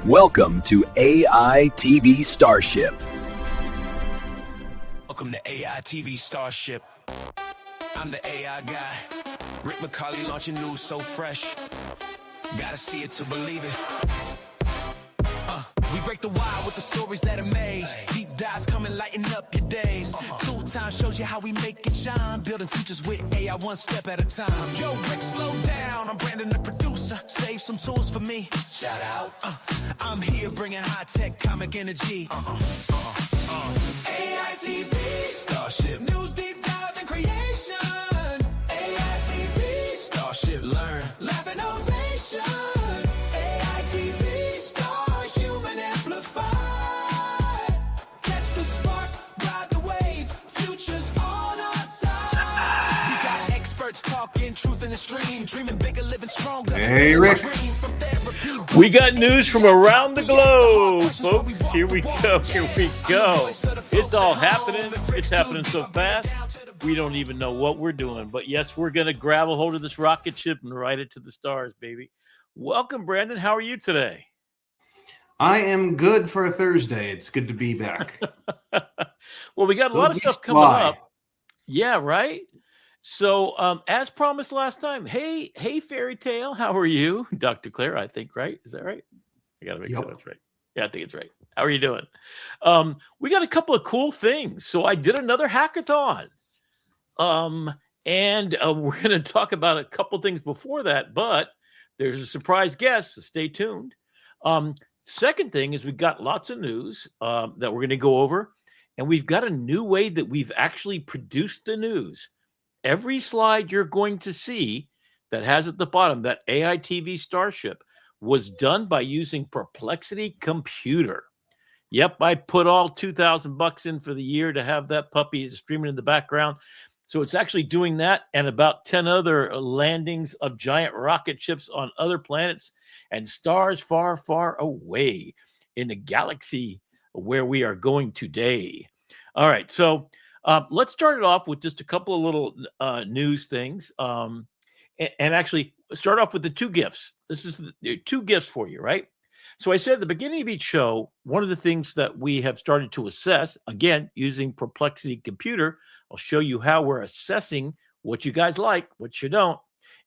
Welcome to AITV Starship. Welcome to AITV Starship. I'm the AI guy. Rick McCauley launching news so fresh. Gotta see it to believe it. We break the wire with the stories that amaze. Deep dives come and lighten up your days. Tool Time shows you how we make it shine. Building futures with AI one step at a time. Yo, Rick, slow down. I'm Brandon, the producer. Save some tools for me. Shout out. I'm here bringing high-tech comic energy. AITV Starship. News, deep dives, and creation. AITV Starship. Learn, laugh, innovation. AITV Star, human amplified. Catch the spark, ride the wave. Future's on our side. We got experts talking truth in the stream. Dreaming bigger, living stronger. Hey, Rick. We got news from around the globe, folks. Here we go. Here we go. It's all happening. It's happening so fast. We don't even know what we're doing. But yes, we're going to grab a hold of this rocket ship and ride it to the stars, baby. Welcome, Brandon. How are you today? I am good for a Thursday. It's good to be back. Well, we got a lot of stuff coming up. Yeah, right? So, as promised last time, hey, Fairy Tale, how are you? Dr. Claire, I think, right? Is that right? I got to make sure that's right. Yeah, I think it's right. How are you doing? We got a couple of cool things. So I did another hackathon. And we're going to talk about a couple things before that, but there's a surprise guest, so stay tuned. Second thing is we've got lots of news that we're going to go over, and we've got a new way that we've actually produced the news. Every slide you're going to see that has at the bottom that AITV Starship was done by using Perplexity Computer. Yep, I put all $2,000 in for the year to have that puppy streaming in the background. So it's actually doing that and about 10 other landings of giant rocket ships on other planets and stars far, far away in the galaxy where we are going today. All right, so let's start it off with just a couple of little news things. And actually start off with the two gifts. This is the two gifts for you, right? So I said at the beginning of each show, one of the things that we have started to assess, again, using Perplexity Computer, I'll show you how we're assessing what you guys like, what you don't,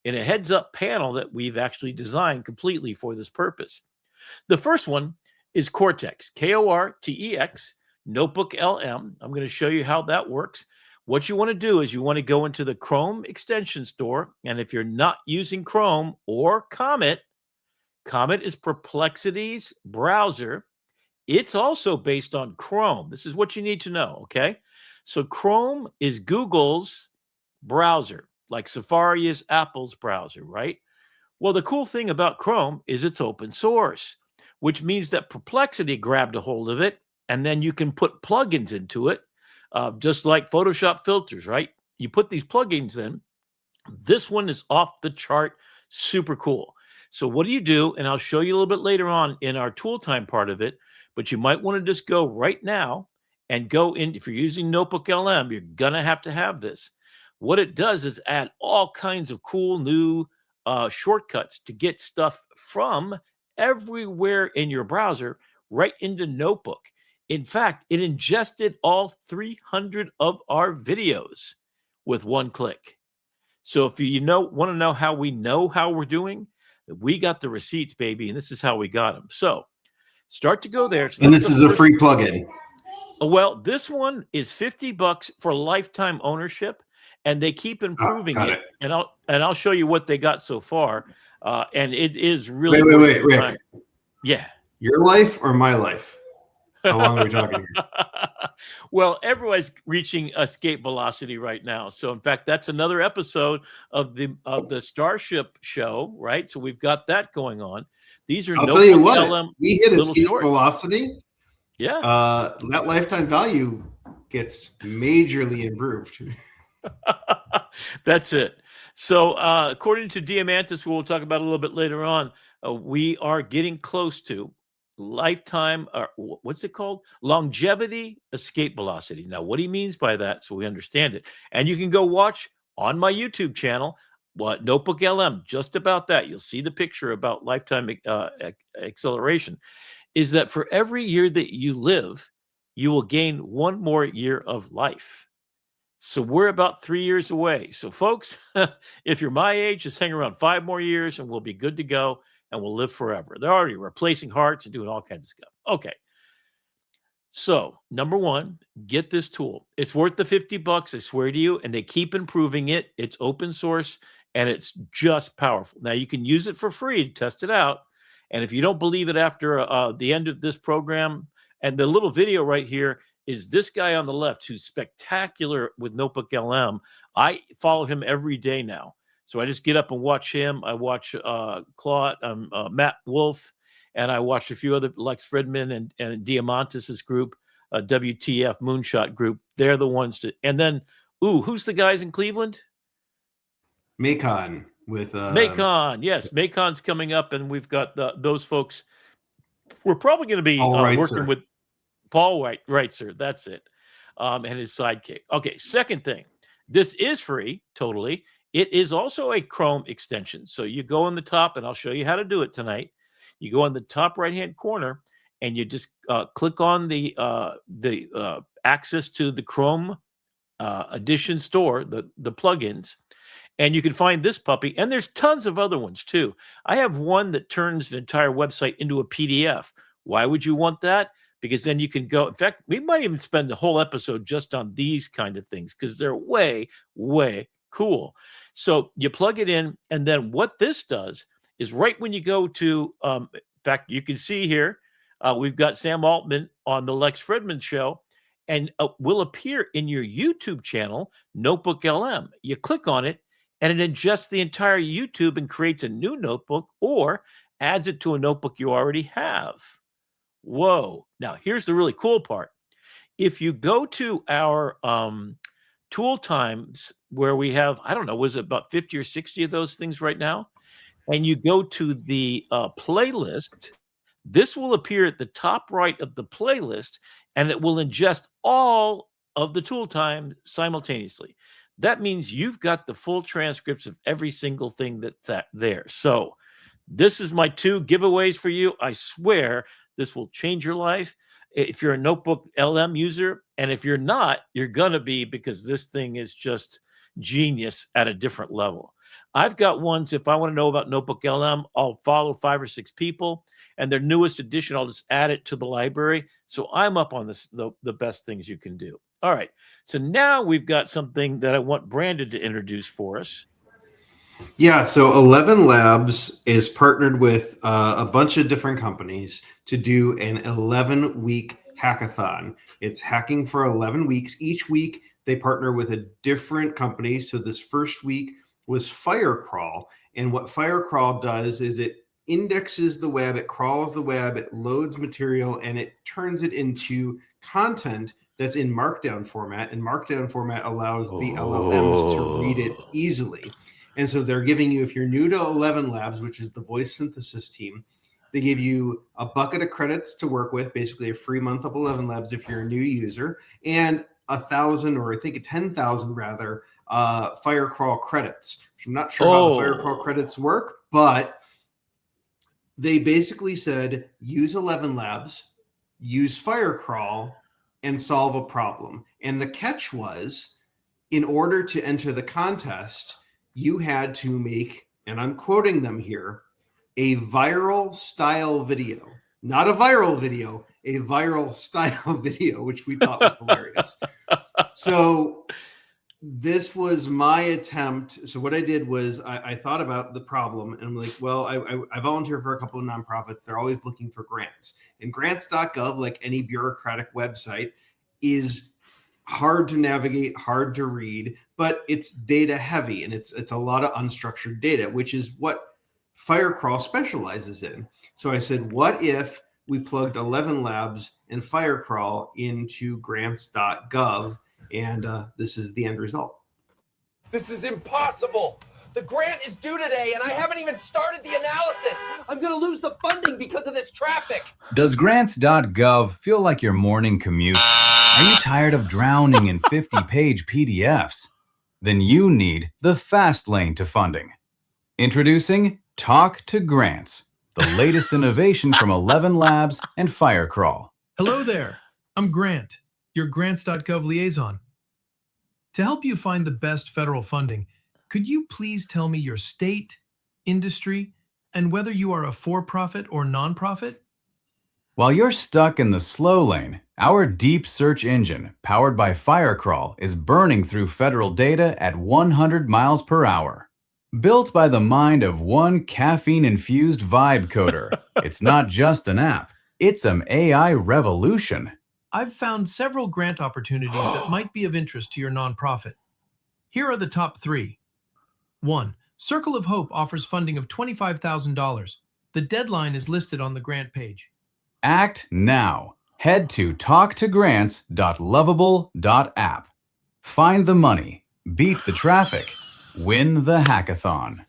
in a heads-up panel that we've actually designed completely for this purpose. The first one is Cortex, K-O-R-T-E-X, Notebook LM. I'm going to show you how that works. What you want to do is you want to go into the Chrome extension store, and if you're not using Chrome or Comet is Perplexity's browser. It's also based on Chrome. This is what you need to know, okay? So Chrome is Google's browser, like Safari is Apple's browser, right? Well, the cool thing about Chrome is it's open source, which means that Perplexity grabbed a hold of it, and then you can put plugins into it, just like Photoshop filters, right? You put these plugins in. This one is off the chart, super cool. So what do you do? And I'll show you a little bit later on in our tool time part of it, but you might want to just go right now and go in. If you're using Notebook LM, you're going to have this. What it does is add all kinds of cool new shortcuts to get stuff from everywhere in your browser right into Notebook. In fact, it ingested all 300 of our videos with one click. So if you want to know how we know how we're doing, we got the receipts, baby, and this is how we got them. So start to go there. So and this is a free plugin. Well, this one is $50 for lifetime ownership, and they keep improving it. And I'll show you what they got so far. And it is really wait, Rick. Yeah. Your life or my life? How long are we talking here? Well, everyone's reaching escape velocity right now. So, in fact, that's another episode of the Starship show, right? So we've got that going on. These are I'll tell you what, LM we hit escape velocity. Yeah. That lifetime value gets majorly improved. That's it. So, according to Diamantis, who we'll talk about a little bit later on, we are getting close to lifetime, or what's it called? Longevity escape velocity. Now, what he means by that, so we understand it. And you can go watch on my YouTube channel Notebook LM, just about that. You'll see the picture about lifetime acceleration. Is that for every year that you live, you will gain one more year of life. So we're about 3 years away. So folks, if you're my age, just hang around 5 more years and we'll be good to go and we'll live forever. They're already replacing hearts and doing all kinds of stuff. Okay. So number one, get this tool. It's worth the $50, I swear to you, and they keep improving it. It's open source and it's just powerful. Now you can use it for free to test it out. And if you don't believe it after the end of this program, and the little video right here is this guy on the left who's spectacular with Notebook LM. I follow him every day now. So I just get up and watch him. I watch Claude, Matt Wolf, and I watched a few other, Lex Fridman and Diamantis' group, WTF Moonshot group. They're the ones to, and then, who's the guys in Cleveland? Macon with Macon. Yes, Macon's coming up, and we've got those folks. We're probably going to be working with Paul Reitzer. That's it, and his sidekick. Okay, second thing, this is free, totally. It is also a Chrome extension. So you go on the top, and I'll show you how to do it tonight. You go on the top right-hand corner, and you just click on the access to the Chrome Edition store, the plugins, and you can find this puppy. And there's tons of other ones too. I have one that turns an entire website into a PDF. Why would you want that? Because then you can go. In fact, we might even spend the whole episode just on these kind of things because they're way, way cool. So you plug it in, and then what this does is right when you go to, in fact, you can see here, we've got Sam Altman on the Lex Fridman show, and will appear in your YouTube channel, Notebook LM. You click on it, and it ingests the entire YouTube and creates a new notebook or adds it to a notebook you already have. Whoa. Now, here's the really cool part. If you go to our tool times where we have, I don't know, was it about 50 or 60 of those things right now? And you go to the playlist, this will appear at the top right of the playlist, and it will ingest all of the tool time simultaneously. That means you've got the full transcripts of every single thing that's there. So this is my 2 giveaways for you. I swear this will change your life if you're a Notebook LM user. And if you're not, you're going to be, because this thing is just genius at a different level. I've got ones, if I want to know about Notebook LM, I'll follow 5 or 6 people, and their newest edition, I'll just add it to the library. So I'm up on this, the best things you can do. All right. So now we've got something that I want Brandon to introduce for us. Yeah, so 11 Labs is partnered with a bunch of different companies to do an 11-week hackathon. It's hacking for 11 weeks. Each week, they partner with a different company. So this first week was Firecrawl. And what Firecrawl does is it indexes the web, it crawls the web, it loads material, and it turns it into content that's in Markdown format. And Markdown format allows the LLMs to read it easily. And so they're giving you, if you're new to 11 Labs, which is the voice synthesis team, they give you a bucket of credits to work with, basically a free month of 11 Labs if you're a new user, and 1,000, or I think 10,000 rather, Firecrawl credits. I'm not sure how the Firecrawl credits work, but they basically said use 11 Labs, use Firecrawl, and solve a problem. And the catch was, in order to enter the contest, you had to make, and I'm quoting them here, a viral style video. Not a viral video, a viral style video, which we thought was hilarious. So this was my attempt. So what I did was I thought about the problem, and I'm like, well, I volunteer for a couple of nonprofits. They're always looking for grants. And grants.gov, like any bureaucratic website, is hard to navigate, hard to read, but it's data heavy, and it's a lot of unstructured data, which is what Firecrawl specializes in. So I said, what if we plugged 11 Labs and Firecrawl into grants.gov, and this is the end result. This is impossible. The grant is due today, and I haven't even started the analysis. I'm going to lose the funding because of this traffic. Does grants.gov feel like your morning commute? Are you tired of drowning in 50-page PDFs? then you need the fast lane to funding. Introducing Talk to Grants, the latest innovation from 11 Labs and Firecrawl. Hello there. I'm Grant, your grants.gov liaison. To help you find the best federal funding, could you please tell me your state, industry, and whether you are a for-profit or nonprofit? While you're stuck in the slow lane, our deep search engine, powered by Firecrawl, is burning through federal data at 100 miles per hour. Built by the mind of one caffeine-infused vibe coder, it's not just an app, it's an AI revolution. I've found several grant opportunities that might be of interest to your nonprofit. Here are the top 3. 1. Circle of Hope offers funding of $25,000. The deadline is listed on the grant page. Act now. Head to talktogrants.lovable.app. Find the money, beat the traffic, win the hackathon.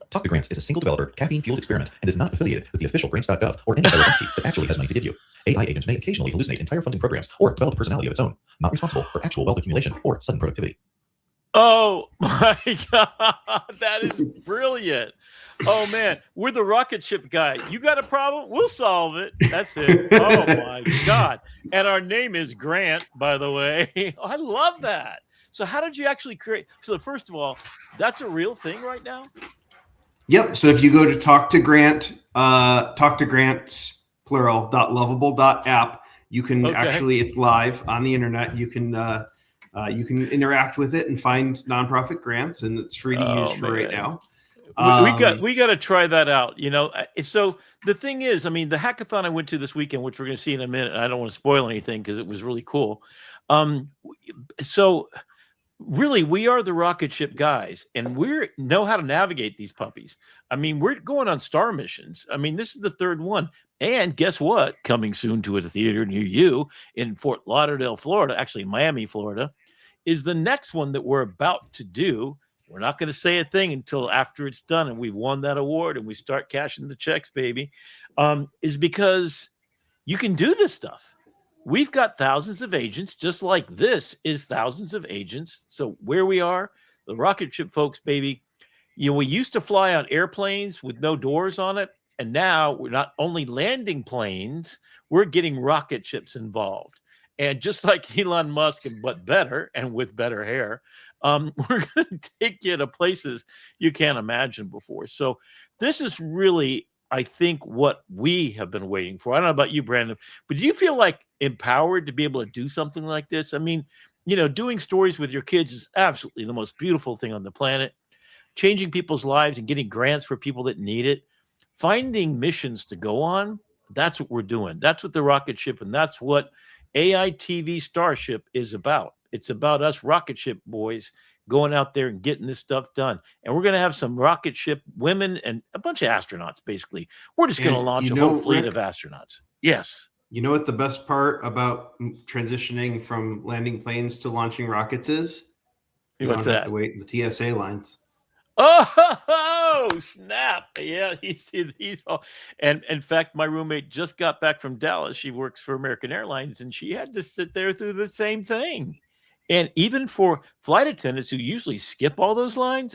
Talk to Grants is a single developer, caffeine-fueled experiment and is not affiliated with the official grants.gov or any other entity that actually has money to give you. AI agents may occasionally hallucinate entire funding programs or develop a personality of its own, not responsible for actual wealth accumulation or sudden productivity. Oh my God, that is brilliant. Oh man, we're the rocket ship guy. You got a problem? We'll solve it. That's it. Oh my God. And our name is Grant, by the way. I love that. So how did you actually create? So first of all, that's a real thing right now? Yep. So if you go to talk to grants, plural, .lovable.app, you can actually, it's live on the internet. You can interact with it and find nonprofit grants, and it's free to use for right now. We got to try that out. You know, so the thing is, I mean, the hackathon I went to this weekend, which we're going to see in a minute, and I don't want to spoil anything because it was really cool. So really, we are the rocket ship guys, and we know how to navigate these puppies. I mean, we're going on star missions. I mean, this is the 3rd one. And guess what? Coming soon to a theater near you in Fort Lauderdale, Florida, actually Miami, Florida, is the next one that we're about to do. We're not going to say a thing until after it's done and we've won that award and we start cashing the checks, baby, is because you can do this stuff. We've got thousands of agents, just like this is thousands of agents. So where we are, the rocket ship folks, baby, you know, we used to fly on airplanes with no doors on it. And now we're not only landing planes, we're getting rocket ships involved. And just like Elon Musk, but better and with better hair, we're going to take you to places you can't imagine before. So this is really, I think, what we have been waiting for. I don't know about you, Brandon, but do you feel like empowered to be able to do something like this? I mean, you know, doing stories with your kids is absolutely the most beautiful thing on the planet. Changing people's lives and getting grants for people that need it. Finding missions to go on, that's what we're doing. That's what the rocket ship, and that's what AITV Starship is about. It's about us rocket ship boys going out there and getting this stuff done. And we're going to have some rocket ship women and a bunch of astronauts, basically. We're just going to launch a whole fleet of astronauts. Yes. You know what the best part about transitioning from landing planes to launching rockets is? You What's don't have that? to wait in the TSA lines. Oh, snap. Yeah, he's all. And in fact, my roommate just got back from Dallas. She works for American Airlines, and she had to sit there through the same thing. And even for flight attendants who usually skip all those lines,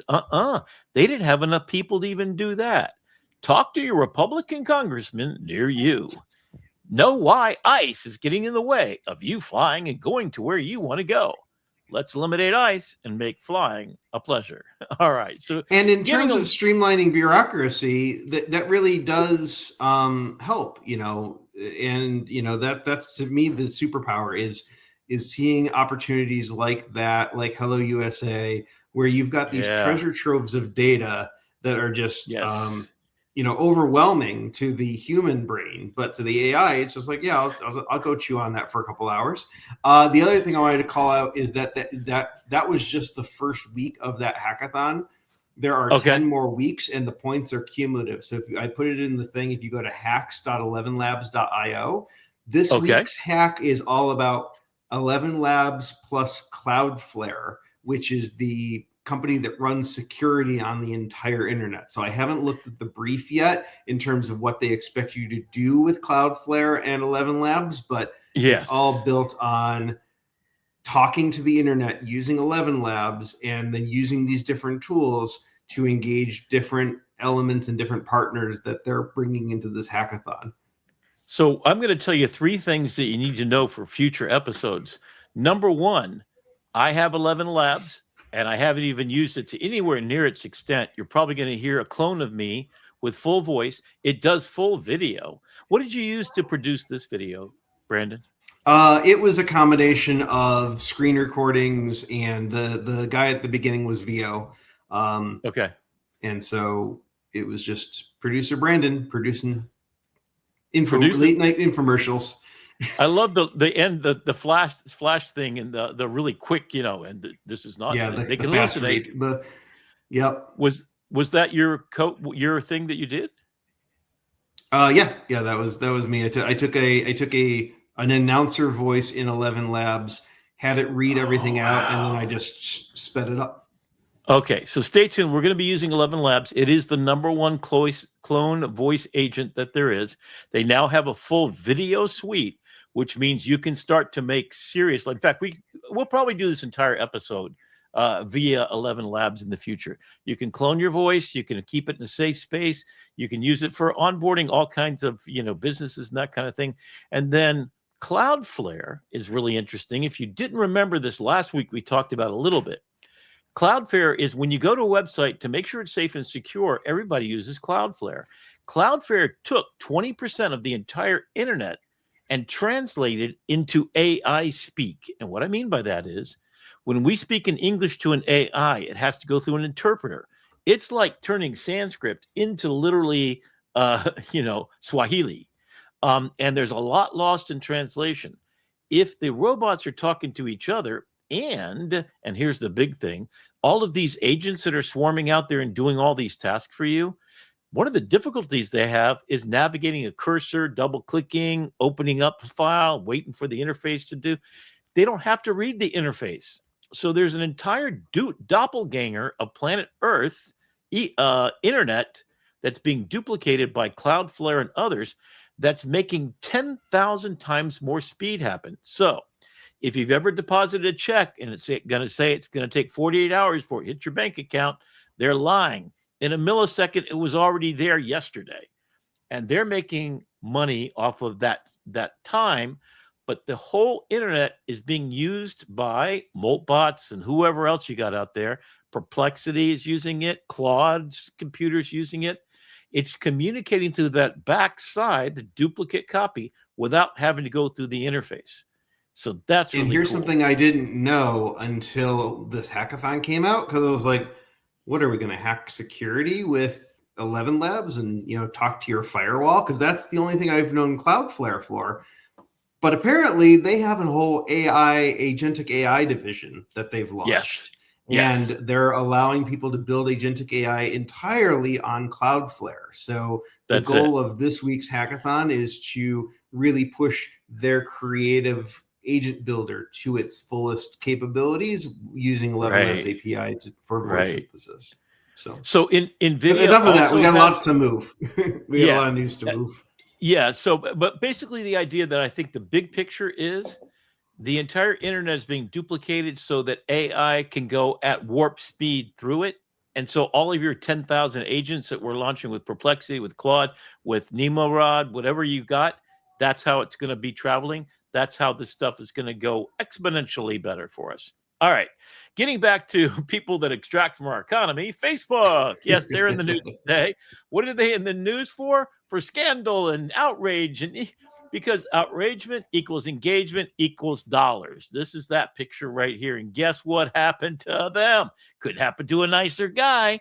they didn't have enough people to even do that. Talk to your Republican congressman near you. Know why ICE is getting in the way of you flying and going to where you want to go. Let's eliminate ICE and make flying a pleasure. All right. So, and in terms of streamlining bureaucracy, that really does help. You know, and you know that's to me the superpower is seeing opportunities like that, like Hello USA, where you've got these treasure troves of data that are just you know, overwhelming to the human brain, but to the AI, it's just like, yeah, I'll go chew on that for a couple hours. The other thing I wanted to call out is that was just the first week of that hackathon. There are 10 more weeks, and the points are cumulative. So if I put it in the thing, if you go to hacks.11labs.io, this week's hack is all about 11 Labs plus Cloudflare, which is the company that runs security on the entire internet. So I haven't looked at the brief yet in terms of what they expect you to do with Cloudflare and 11 Labs, but it's all built on talking to the internet using 11 Labs and then using these different tools to engage different elements and different partners that they're bringing into this hackathon. So I'm going to tell you 3 things that you need to know for future episodes. Number 1, I have 11 Labs, and I haven't even used it to anywhere near its extent. You're probably going to hear a clone of me with full voice. It does full video. What did you use to produce this video, Brandon? It was a combination of screen recordings, and the guy at the beginning was VO. Okay. And so it was just producer Brandon producing late night infomercials. I love the end, the flash thing, and the really quick, and this is not. Yeah, they the can fast hallucinate. read. Yep. Was that your thing that you did? Yeah, that was me. I took an announcer voice in 11 Labs, had it read everything out, and then I just sped it up. Okay, so stay tuned. We're going to be using 11 Labs. It is the #1 clone voice agent that there is. They now have a full video suite, which means you can start to make serious. In fact, we'll probably do this entire episode via 11 Labs in the future. You can clone your voice. You can keep it in a safe space. You can use it for onboarding all kinds of businesses and that kind of thing. And then Cloudflare is really interesting. If you didn't remember this last week, we talked about a little bit. Cloudflare is when you go to a website to make sure it's safe and secure, everybody uses Cloudflare. Cloudflare took 20% of the entire internet and translated into AI speak. And what I mean by that is when we speak in English to an AI, it has to go through an interpreter. It's like turning Sanskrit into literally, Swahili. And there's a lot lost in translation. If the robots are talking to each other, and here's the big thing, all of these agents that are swarming out there and doing all these tasks for you, one of the difficulties they have is navigating a cursor, double clicking, opening up the file, waiting for the interface to do. They don't have to read the interface. So there's an entire doppelganger of planet Earth internet that's being duplicated by Cloudflare and others that's making 10,000 times more speed happen. So if you've ever deposited a check and it's going to say it's going to take 48 hours before it hits your bank account, they're lying. In a millisecond, it was already there yesterday. And they're making money off of that time. But the whole internet is being used by Moltbots and whoever else you got out there. Perplexity is using it. Claude's computer's using it. It's communicating through that backside, the duplicate copy, without having to go through the interface. So that's really and here's cool. Something I didn't know until this hackathon came out, because I was like, what are we going to hack security with 11 Labs and talk to your firewall? Because that's the only thing I've known Cloudflare for. But apparently they have a whole agentic AI division that they've launched. Yes. And they're allowing people to build agentic AI entirely on Cloudflare. So the goal of this week's hackathon is to really push their creative agent builder to its fullest capabilities using 11 Labs API for voice synthesis. So in NVIDIA, enough of that. We got a lot to move. We got a lot of news to move. Yeah. So, but basically, the idea that I think the big picture is the entire internet is being duplicated so that AI can go at warp speed through it. And so all of your 10,000 agents that we're launching with Perplexity, with Claude, with Nemorod, whatever you got, that's how it's going to be traveling. That's how this stuff is going to go exponentially better for us. All right. Getting back to people that extract from our economy, Facebook. Yes, they're in the news today. What are they in the news for? For scandal and outrage. And because outragement equals engagement equals dollars. This is that picture right here. And guess what happened to them? Could happen to a nicer guy.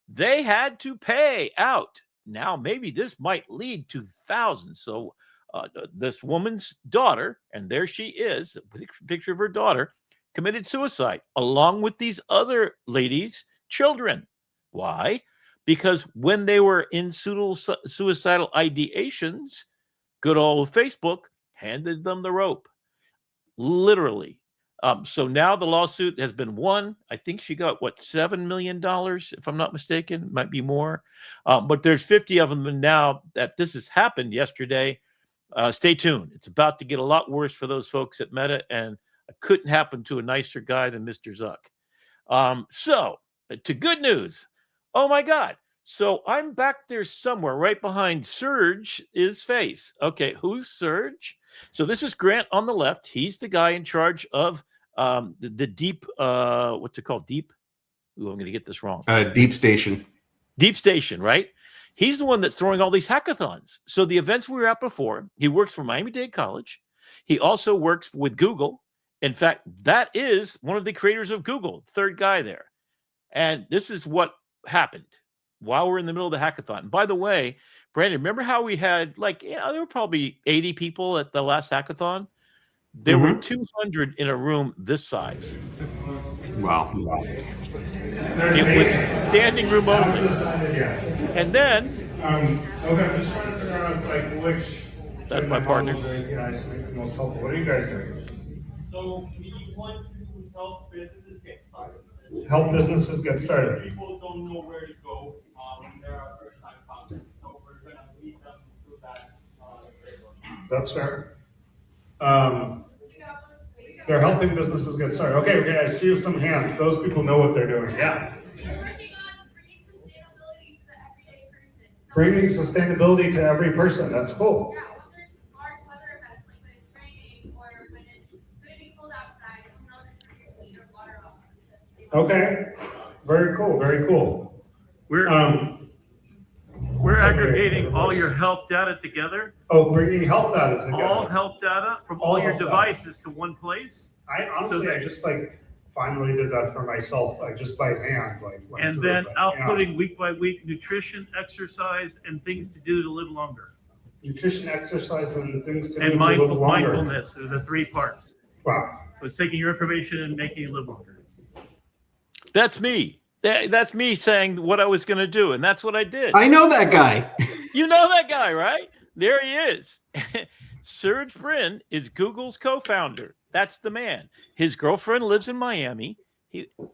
They had to pay out. Now, maybe this might lead to thousands. So this woman's daughter, and there she is, with a picture of her daughter, committed suicide along with these other ladies' children. Why? Because when they were in suicidal ideations, good old Facebook handed them the rope, literally. So now the lawsuit has been won. I think she got, $7 million, if I'm not mistaken. Might be more. But there's 50 of them now that this has happened yesterday. Stay tuned. It's about to get a lot worse for those folks at Meta. And couldn't happen to a nicer guy than Mr. Zuck. So to good news. Oh my God. So I'm back there somewhere right behind Serge's face. Okay, who's Serge? So this is Grant on the left. He's the guy in charge of the deep, what's it called? Deep? Ooh, I'm going to get this wrong. Deep Station. Deep Station, right? He's the one that's throwing all these hackathons. So the events we were at before, he works for Miami-Dade College. He also works with Google. In fact, that is one of the creators of Google, third guy there. And this is what happened while we're in the middle of the hackathon. And by the way, Brandon, remember how we had there were probably 80 people at the last hackathon? There were 200 in a room this size. Wow. It was standing room only. And then, okay, I'm just trying to figure out which. That's my partner. What are you guys doing? So we want to help businesses get started. Help businesses get started. People don't know where to go when there are first-time founders, so we're going to lead them through that framework. That's fair. They're helping businesses get started. Okay, I see some hands. Those people know what they're doing. Yeah. We're working on bringing sustainability to the everyday person. Bringing sustainability to every person. That's cool. Yeah, when there's large weather events, like when it's raining or when it's going to be cold outside, you'll know to turn your heat or water off. Okay. Very cool. Very cool. We're aggregating all your health data together. Oh, bringing health data together. All health data from all your devices to one place. I honestly, I just finally did that for myself, just by hand, and then outputting week by week nutrition, exercise, and things to do to live longer. Nutrition, exercise, and things to and do to live longer. Mindfulness are the 3 parts. Wow. So it's taking your information and making it live longer. That's me. That's me saying what I was going to do, and that's what I did. I know that guy. You know that guy, right? There he is. Sergey Brin is Google's co-founder. That's the man. His girlfriend lives in Miami.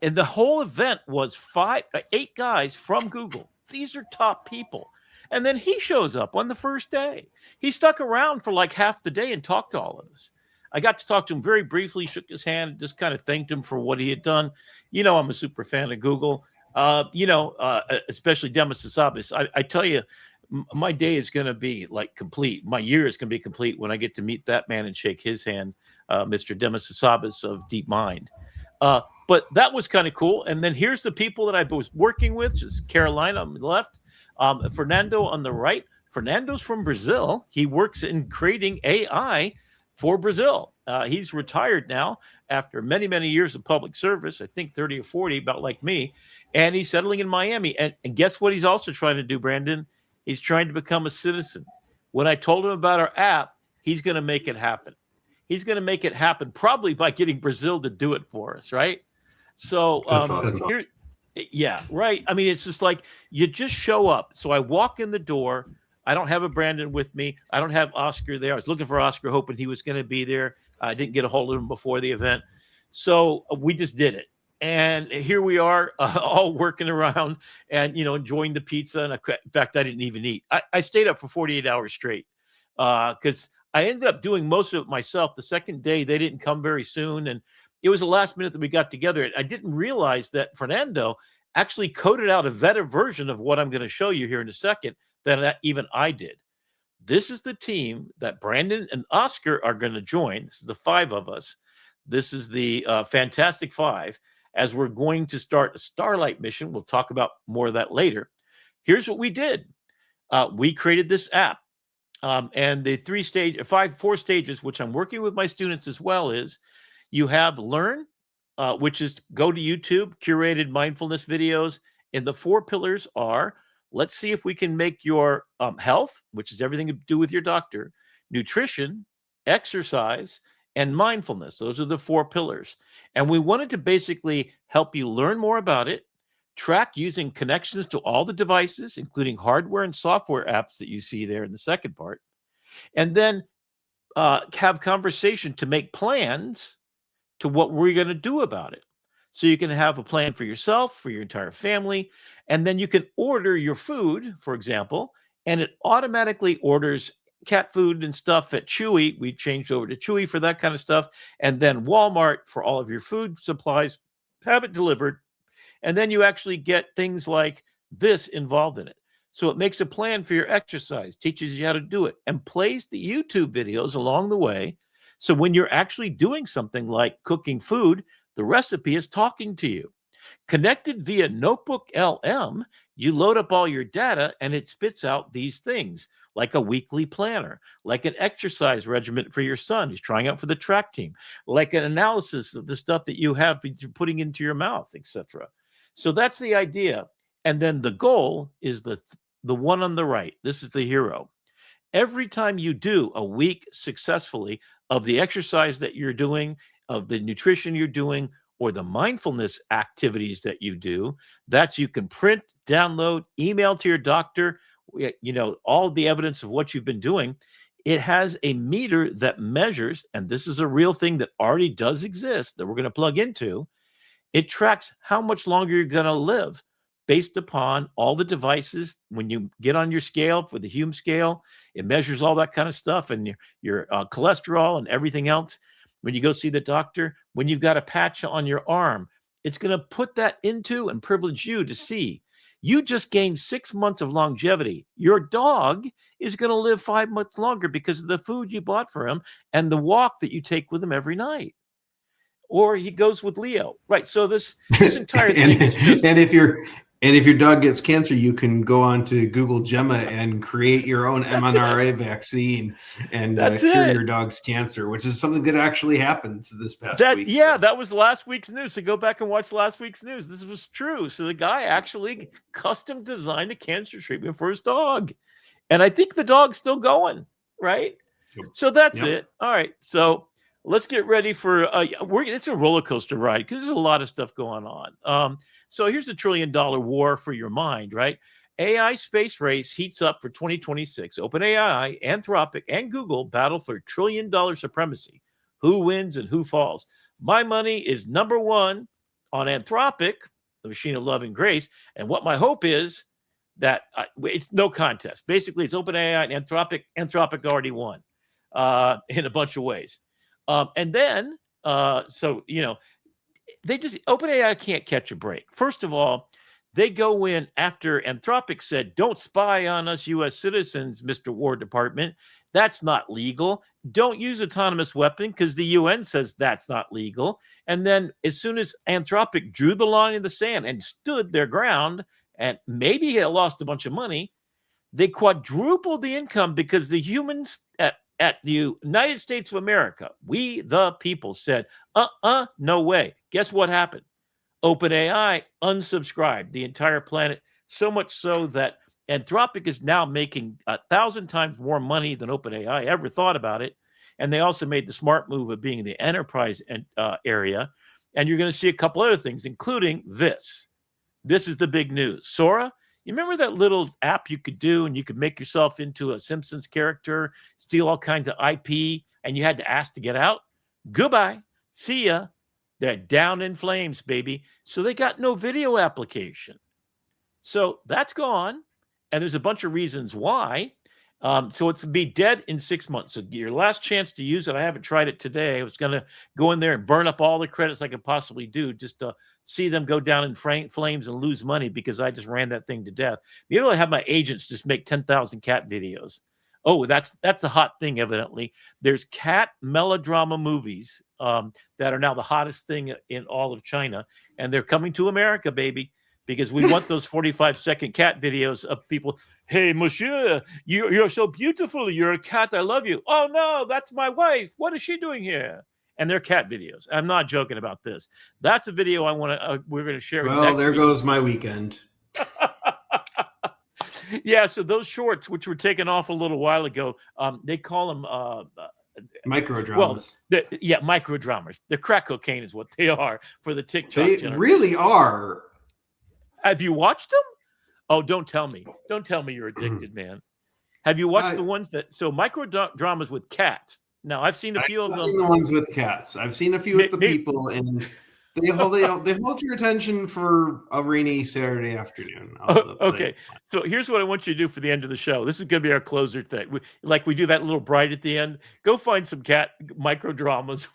And the whole event was 8 guys from Google. These are top people. And then he shows up on the first day. He stuck around for half the day and talked to all of us. I got to talk to him very briefly, shook his hand, and just kind of thanked him for what he had done. I'm a super fan of Google, especially Demis Hassabis. I tell you, my day is going to be complete. My year is going to be complete when I get to meet that man and shake his hand, Mr. Demis Hassabis of DeepMind. But that was kind of cool. And then here's the people that I was working with, just Carolina on the left, Fernando on the right. Fernando's from Brazil. He works in creating AI for Brazil. He's retired now after many, many years of public service, I think 30 or 40, about like me. And he's settling in Miami. And guess what he's also trying to do, Brandon? He's trying to become a citizen. When I told him about our app, he's going to make it happen. He's going to make it happen probably by getting Brazil to do it for us, right? So, awesome. Yeah, right. I mean, it's just you just show up. So I walk in the door. I don't have a Brandon with me. I don't have Oscar there. I was looking for Oscar, hoping he was going to be there. I didn't get a hold of him before the event. So we just did it. And here we are, all working around and, enjoying the pizza. And in fact, I didn't even eat. I stayed up for 48 hours straight because I ended up doing most of it myself. The second day, they didn't come very soon. And it was the last minute that we got together. I didn't realize that Fernando actually coded out a vetted version of what I'm going to show you here in a second that even I did. This is the team that Brandon and Oscar are going to join. This is the 5 of us. This is the Fantastic 5 as we're going to start a Starlight mission. We'll talk about more of that later. Here's what we did. We created this app. And the 4 stages, which I'm working with my students as well, is you have Learn, which is go to YouTube, curated mindfulness videos. And the 4 pillars are, let's see if we can make your health, which is everything to do with your doctor, nutrition, exercise, and mindfulness. Those are the 4 pillars. And we wanted to basically help you learn more about it, track using connections to all the devices, including hardware and software apps that you see there in the second part, and then have conversation to make plans to what we're going to do about it. So you can have a plan for yourself, for your entire family, and then you can order your food, for example, and it automatically orders cat food and stuff at Chewy. We've changed over to Chewy for that kind of stuff. And then Walmart for all of your food supplies, have it delivered. And then you actually get things like this involved in it. So it makes a plan for your exercise, teaches you how to do it, and plays the YouTube videos along the way. So when you're actually doing something like cooking food, the recipe is talking to you. Connected via Notebook LM, you load up all your data and it spits out these things, like a weekly planner, like an exercise regimen for your son who's trying out for the track team, like an analysis of the stuff that you have you're putting into your mouth, etc. So that's the idea. And then the goal is the one on the right. This is the hero. Every time you do a week successfully of the exercise that you're doing, of the nutrition you're doing, or the mindfulness activities that you do, that's you can print, download, email to your doctor, all the evidence of what you've been doing. It has a meter that measures, and this is a real thing that already does exist that we're going to plug into. It tracks how much longer you're going to live based upon all the devices. When you get on your scale for the Hume scale, it measures all that kind of stuff and your cholesterol and everything else. When you go see the doctor, when you've got a patch on your arm, it's going to put that into and privilege you to see. You just gained 6 months of longevity. Your dog is going to live 5 months longer because of the food you bought for him and the walk that you take with him every night. Or he goes with Leo, right? So this entire thing is just... And if your dog gets cancer, you can go on to Google Gemma and create your own mRNA vaccine and cure your dog's cancer, which is something that actually happened this past week. Yeah, that was last week's news. So go back and watch last week's news. This was true. So the guy actually custom designed a cancer treatment for his dog. And I think the dog's still going, right? Yep. So that's it. All right. So let's get ready for it's a roller coaster ride because there's a lot of stuff going on. So here's $1 trillion war for your mind, right? AI space race heats up for 2026. OpenAI, Anthropic, and Google battle for $1 trillion supremacy. Who wins and who falls? My money is number one on Anthropic, the machine of love and grace. And what my hope is that it's no contest. Basically, it's OpenAI and Anthropic. Anthropic already won in a bunch of ways. And then, OpenAI can't catch a break. First of all, they go in after Anthropic said, don't spy on us U.S. citizens, Mr. War Department. That's not legal. Don't use autonomous weapon because the UN says that's not legal. And then as soon as Anthropic drew the line in the sand and stood their ground, and maybe they lost a bunch of money, they quadrupled the income because the humans at the United States of America, we the people said, no way. Guess what happened? OpenAI unsubscribed the entire planet, so much so that Anthropic is now making 1,000 times more money than OpenAI ever thought about it. And they also made the smart move of being in the enterprise area. And you're going to see a couple other things, including this. This is the big news. Sora, you remember that little app you could do and you could make yourself into a Simpsons character, steal all kinds of IP, and you had to ask to get out? Goodbye. See ya. They're down in flames, baby. So they got no video application. So that's gone. And there's a bunch of reasons why. So it's to be dead in 6 months. So your last chance to use it. I haven't tried it today. I was going to go in there and burn up all the credits I could possibly do just to see them go down in flames and lose money because I just ran that thing to death. Maybe I'll have my agents just make 10,000 cat videos. Oh, that's a hot thing, evidently. There's cat melodrama movies that are now the hottest thing in all of China. And they're coming to America, baby, because we want those 45-second cat videos of people. Hey, monsieur, you're so beautiful. You're a cat. I love you. Oh, no, that's my wife. What is she doing here? And they're cat videos. I'm not joking about this. That's a video I want to. We're going to share. Well, there goes my weekend. Yeah, so those shorts, which were taken off a little while ago, they call them micro dramas. Well, micro dramas. They're crack cocaine is what they are for the TikTok. They generation. Really are. Have you watched them? Oh, don't tell me. Don't tell me you're addicted, man. Have you watched the ones that? So micro dramas with cats. Now I've seen a few of them. I've seen the ones with cats. I've seen a few with the people, and They hold your attention for a rainy Saturday afternoon. Okay, so here's what I want you to do for the end of the show. This is going to be our closer thing. We do that little bride at the end. Go find some cat micro dramas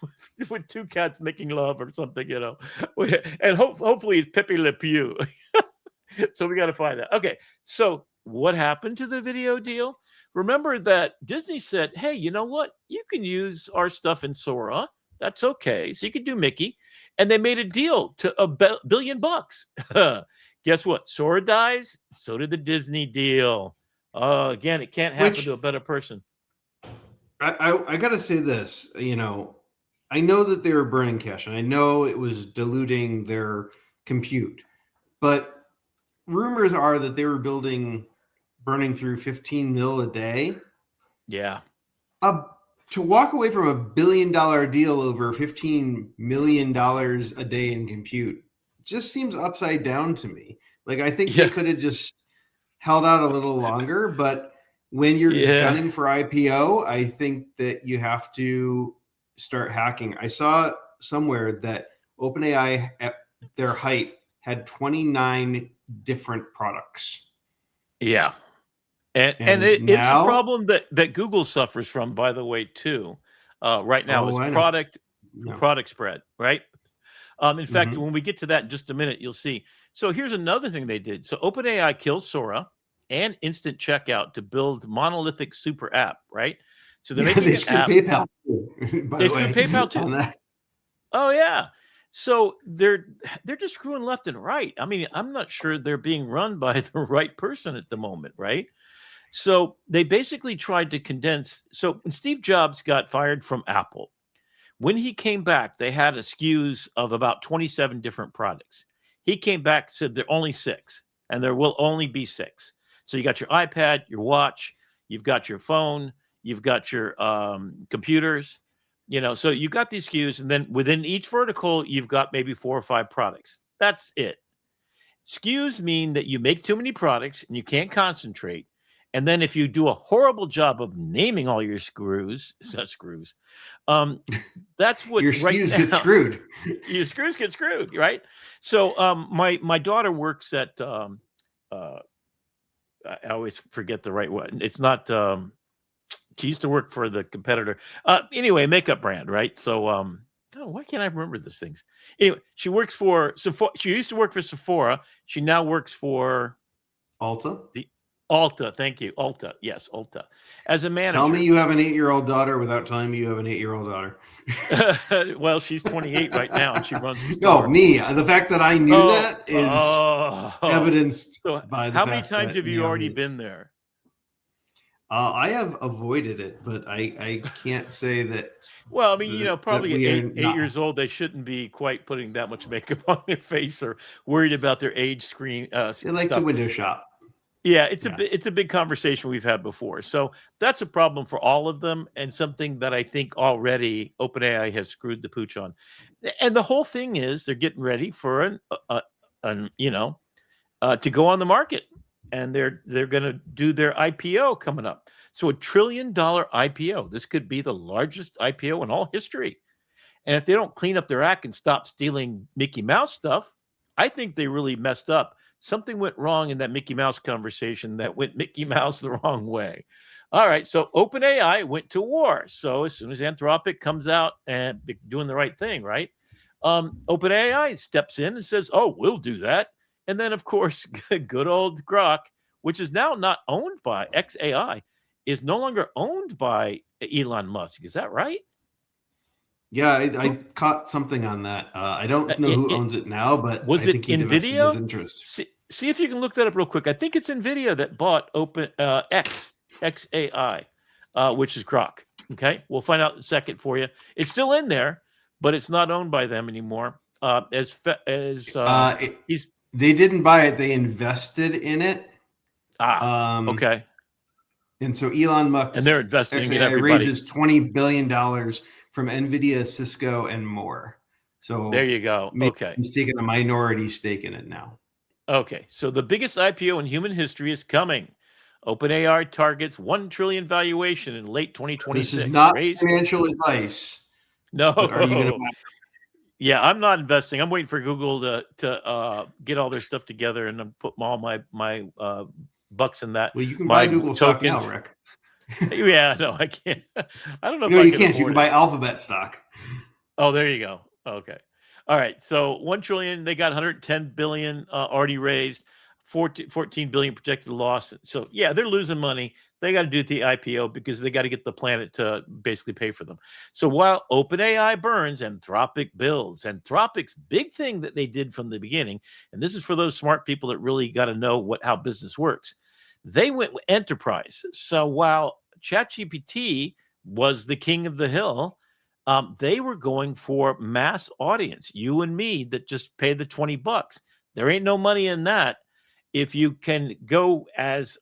with two cats making love or something, and hopefully it's Pepe Le Pew. So we got to find that. Okay, so what happened to the video deal? Remember that Disney said, hey, you know what? You can use our stuff in Sora. That's okay. So you can do Mickey. And they made a deal to $1 billion. Guess what? Sora dies. So did the Disney deal. Again, it can't happen to a better person. I got to say this. I know that they were burning cash, and I know it was diluting their compute. But rumors are that they were burning through 15 mil a day. Yeah. To walk away from $1 billion deal over $15 million a day in compute just seems upside down to me. Like, I think they could have just held out a little longer, but when you're gunning for IPO, I think that you have to start hacking. I saw somewhere that OpenAI at their height had 29 different products. Yeah. And it's a problem that Google suffers from, by the way, too. Right now is product spread, right? In fact, when we get to that in just a minute, you'll see. So here's another thing they did. So OpenAI kills Sora and instant checkout to build monolithic super app, right? So they're making they screwed PayPal. They screwed PayPal too. Oh yeah. So they're just screwing left and right. I mean, I'm not sure they're being run by the right person at the moment, right? So they basically tried to condense. So when Steve Jobs got fired from Apple, when he came back, they had a SKUs of about 27 different products. He came back, said there are only 6, and there will only be 6. So you got your iPad, your watch, you've got your phone, you've got your computers, so you got these SKUs, and then within each vertical, you've got maybe 4 or 5 products. That's it. SKUs mean that you make too many products and you can't concentrate. And then if you do a horrible job of naming all your screws, that's what your SKUs get screwed. Your screws get screwed, right? So my daughter works at I always forget the right one. It's not she used to work for the competitor. Anyway, makeup brand, right? So why can't I remember these things? Anyway, she works for Sephora. She used to work for Sephora. She now works for Ulta. Ulta, thank you. Ulta, yes, Ulta. As a manager. Tell me you have an 8-year-old daughter without telling me you have an 8-year-old daughter. Well, she's 28 right now, and she runs. No, me. The fact that I knew that is evidenced by the fact. How many times have you already been there? I have avoided it, but I can't say that. Well, I mean, probably at 8 years old, they shouldn't be quite putting that much makeup on their face or worried about their age screen. They like to window shop. Yeah, it's a big conversation we've had before. So that's a problem for all of them, and something that I think already OpenAI has screwed the pooch on. And the whole thing is they're getting ready for to go on the market, and they're going to do their IPO coming up. So $1 trillion IPO. This could be the largest IPO in all history. And if they don't clean up their act and stop stealing Mickey Mouse stuff, I think they really messed up. Something went wrong in that Mickey Mouse conversation that went Mickey Mouse the wrong way. All right, so OpenAI went to war. So as soon as Anthropic comes out and doing the right thing, right? OpenAI steps in and says, oh, we'll do that. And then, of course, good old Grok, which is now not owned by XAI, is no longer owned by Elon Musk. Is that right? Yeah, I caught something on that. I don't know who owns it now, but was I think he divested NVIDIA? his interest. See if you can look that up real quick. I think it's NVIDIA that bought XAI, which is Grok. Okay, we'll find out in a second for you. It's still in there, but it's not owned by them anymore. They didn't buy it; they invested in it. Okay. And so Elon Musk and they're investing in everybody. Raises $20 billion from NVIDIA, Cisco, and more. So there you go. Okay. He's taking a minority stake in it now. Okay. So the biggest IPO in human history is coming. OpenAI targets $1 trillion valuation in late 2026. This is not financial advice. No. Are you going to Yeah, I'm not investing. I'm waiting for Google to get all their stuff together and then put all my bucks in that. Well, you can my buy Google stock now, Rick. Yeah, no, I can't. I don't know if No, I you can can't. You afford can it. buy Alphabet stock. Oh, there you go. Okay. All right. So 1 trillion, they got 110 billion already raised, 14 billion projected loss. So yeah, they're losing money. They got to do the IPO because they got to get the planet to basically pay for them. So while OpenAI burns, Anthropic builds. Anthropic's big thing that they did from the beginning, and this is for those smart people that really got to know how business works. They went with enterprise. So while ChatGPT was the king of the hill, they were going for mass audience, you and me, that just pay the $20. There ain't no money in that. If you can go as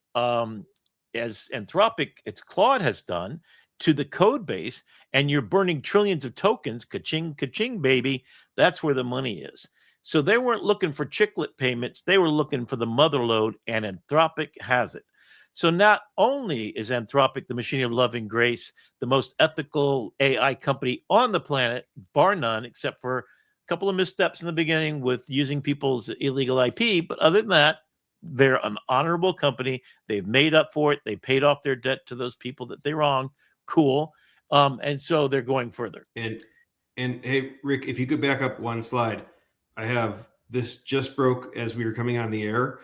Anthropic, it's Claude has done, to the code base, and you're burning trillions of tokens, ka-ching, ka-ching, baby, that's where the money is. So they weren't looking for chiclet payments. They were looking for the mother lode, and Anthropic has it. So not only is Anthropic, the machine of loving grace, the most ethical AI company on the planet, bar none, except for a couple of missteps in the beginning with using people's illegal IP. But other than that, they're an honorable company. They've made up for it. They paid off their debt to those people that they wronged. Cool. And so they're going further. And hey, Rick, if you could back up one slide, I have this just broke as we were coming on the air.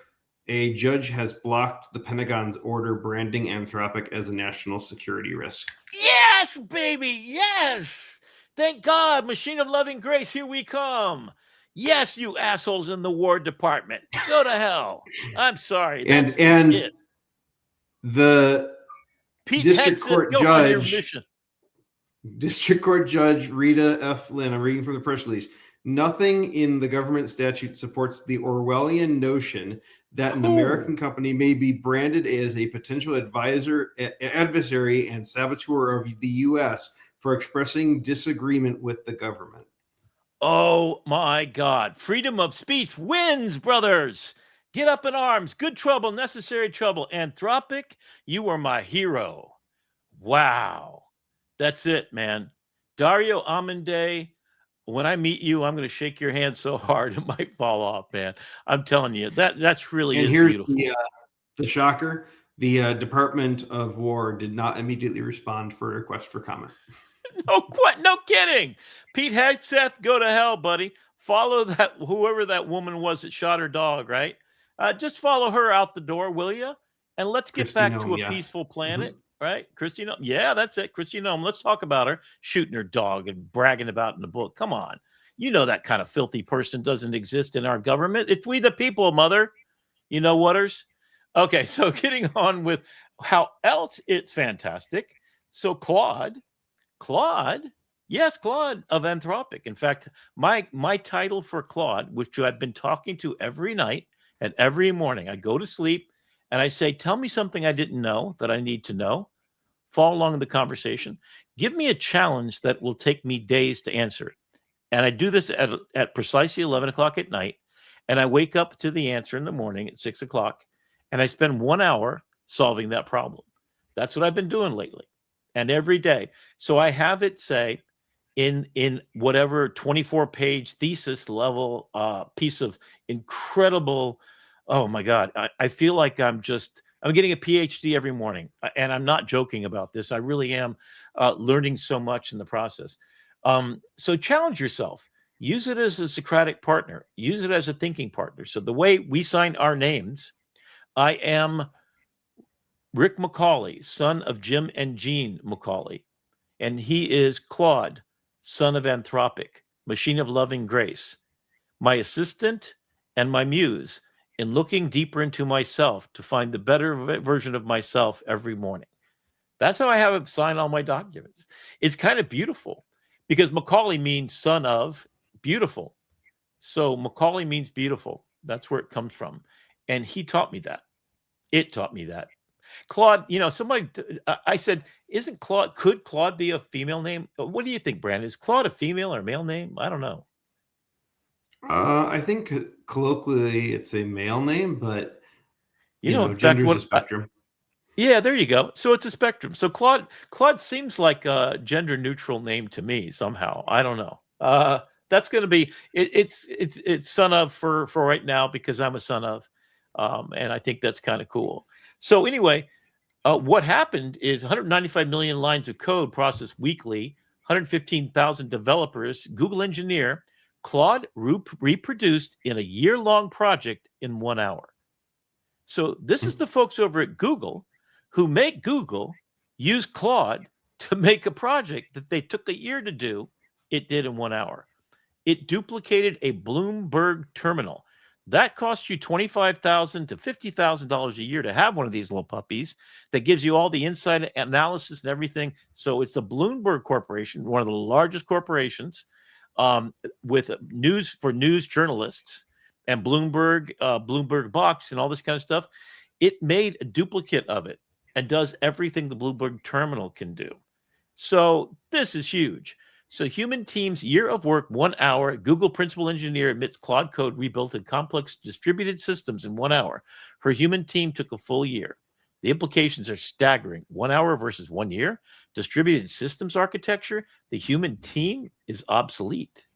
A judge has blocked the Pentagon's order branding Anthropic as a national security risk. Yes, baby. Yes. Thank God. Machine of loving grace. Here we come. Yes, you assholes in the War Department. Go to hell. I'm sorry. That's And it. the Pete district Hegson, court go on your judge, mission. District Court Judge Rita F. Lynn, I'm reading from the press release. Nothing in the government statute supports the Orwellian notion that an American company may be branded as a potential adversary and saboteur of the U.S. for expressing disagreement with the government. Oh my God. Freedom of speech wins, brothers. Get up in arms. Good trouble, necessary trouble. Anthropic, you are my hero. Wow. That's it, man. Dario Amande, when I meet you, I'm going to shake your hand so hard it might fall off, man. I'm telling you, that's really And is here's beautiful. The shocker. The Department of War did not immediately respond for a request for comment. No kidding. Pete Hegseth, go to hell, buddy. Follow that, whoever that woman was that shot her dog, right? Just follow her out the door, will you? And let's get back to a peaceful planet, right? Christy Nome. Yeah, that's it. Christy Nome. Let's talk about her shooting her dog and bragging about it in the book. Come on. You know that kind of filthy person doesn't exist in our government. It's we the people, mother. You know whaters? Okay, so getting on with how else it's fantastic. So Claude, yes, Claude of Anthropic. In fact, my title for Claude, which I've been talking to every night and every morning, I go to sleep and I say, tell me something I didn't know that I need to know. Follow along in the conversation. Give me a challenge that will take me days to answer. And I do this at precisely 11 o'clock at night. And I wake up to the answer in the morning at 6 o'clock. And I spend 1 hour solving that problem. That's what I've been doing lately. And every day. So I have it say in whatever 24-page thesis level piece of incredible, oh my God, I feel like I'm getting a PhD every morning. And I'm not joking about this. I really am learning so much in the process. So challenge yourself. Use it as a Socratic partner. Use it as a thinking partner. So the way we sign our names, I am Rick McCauley, son of Jim and Jean McCauley. And he is Claude, son of Anthropic, machine of loving grace, my assistant and my muse in looking deeper into myself to find the better version of myself every morning. That's how I have him sign all my documents. It's kind of beautiful because Macaulay means son of beautiful. So Macaulay means beautiful. That's where it comes from. And he taught me that. It taught me that. Claude, I said, could Claude be a female name? What do you think, Brandon? Is Claude a female or male name? I don't know. I think colloquially it's a male name, but gender's a spectrum. Yeah, there you go. So it's a spectrum. So Claude seems like a gender neutral name to me somehow. I don't know. that's going to be it's son of for right now because I'm a son of, and I think that's kind of cool. So anyway, what happened is 195 million lines of code processed weekly, 115,000 developers, Google engineer, Claude reproduced in a year-long project in 1 hour. So this is the folks over at Google who make Google use Claude to make a project that they took a year to do. It did in 1 hour. It duplicated a Bloomberg terminal. That costs you $25,000 to $50,000 a year to have one of these little puppies that gives you all the inside analysis and everything. So it's the Bloomberg Corporation, one of the largest corporations with news journalists and Bloomberg Box and all this kind of stuff. It made a duplicate of it and does everything the Bloomberg terminal can do. So this is huge. So human team's year of work, 1 hour. Google principal engineer admits Claude code rebuilt in complex distributed systems in 1 hour. Her human team took a full year. The implications are staggering. 1 hour versus 1 year. Distributed systems architecture. The human team is obsolete.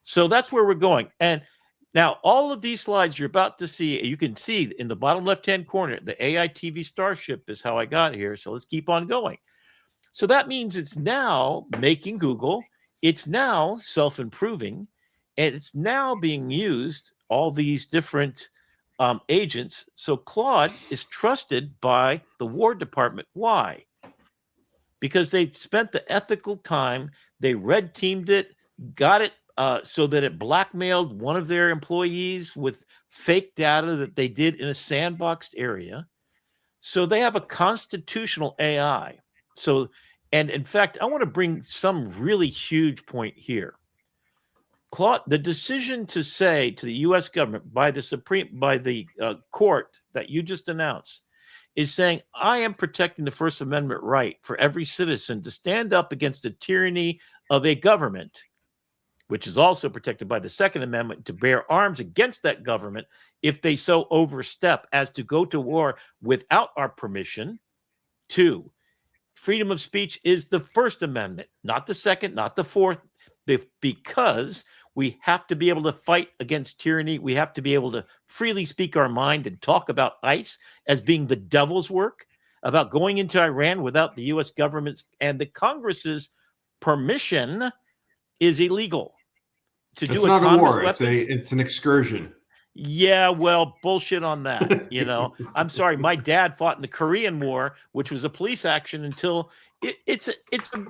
So that's where we're going. And now all of these slides you're about to see, you can see in the bottom left-hand corner, the AITV Starship is how I got here. So let's keep on going. So that means it's now making Google, it's now self-improving, and it's now being used, all these different agents. So Claude is trusted by the War Department. Why? Because they spent the ethical time, they red teamed it, got it so that it blackmailed one of their employees with fake data that they did in a sandboxed area. So they have a constitutional AI. So, and in fact, I want to bring some really huge point here. Claude, the decision to say to the U.S. government by the court that you just announced is saying, I am protecting the First Amendment right for every citizen to stand up against the tyranny of a government, which is also protected by the Second Amendment to bear arms against that government if they so overstep as to go to war without our permission. 2, freedom of speech is the First Amendment, not the Second, not the Fourth, because we have to be able to fight against tyranny. We have to be able to freely speak our mind and talk about ICE as being the devil's work, about going into Iran without the U.S. government's and the Congress's permission is illegal. It's not a war. It's an excursion. Yeah, well, bullshit on that. You know, I'm sorry. My dad fought in the Korean War, which was a police action until it's a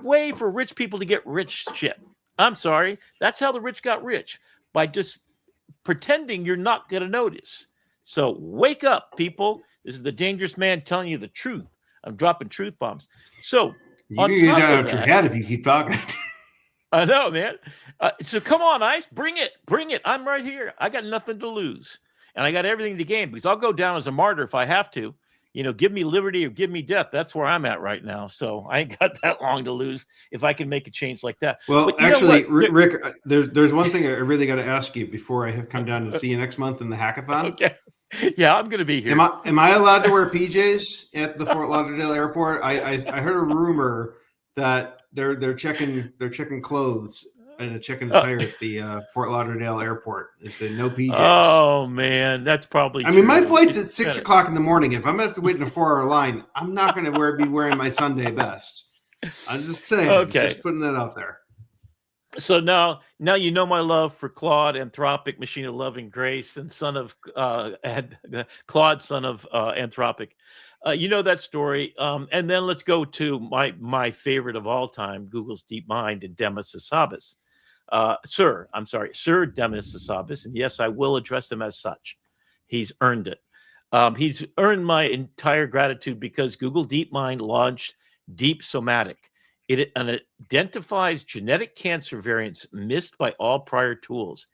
way for rich people to get rich shit. I'm sorry. That's how the rich got rich, by just pretending you're not going to notice. So wake up, people. This is the dangerous man telling you the truth. I'm dropping truth bombs. So you're going to get out of your head if you keep talking. I know, man. So come on, ICE. Bring it. Bring it. I'm right here. I got nothing to lose. And I got everything to gain because I'll go down as a martyr if I have to. You know, give me liberty or give me death. That's where I'm at right now. So I ain't got that long to lose if I can make a change like that. Well, actually, Rick, there's one thing I really got to ask you before I have come down to see you next month in the hackathon. Okay. Yeah, I'm going to be here. Am I allowed to wear PJs at the Fort Lauderdale airport? I heard a rumor that they're checking clothes and checking attire at the Fort Lauderdale airport. They say no PJs. Oh man, that's probably. I mean, my flight's at 6 o'clock in the morning. If I'm gonna have to wait in a 4-hour line, I'm not gonna be wearing my Sunday best. I'm just saying. Okay, just putting that out there. So now you know my love for Claude, Anthropic, machine of loving grace, and son of Claude, son of Anthropic. You know that story. And then let's go to my favorite of all time, Google's DeepMind and Demis Hassabis. Sir Demis Hassabis. And yes, I will address him as such. He's earned it. He's earned my entire gratitude because Google DeepMind launched Deep Somatic. It identifies genetic cancer variants missed by all prior tools.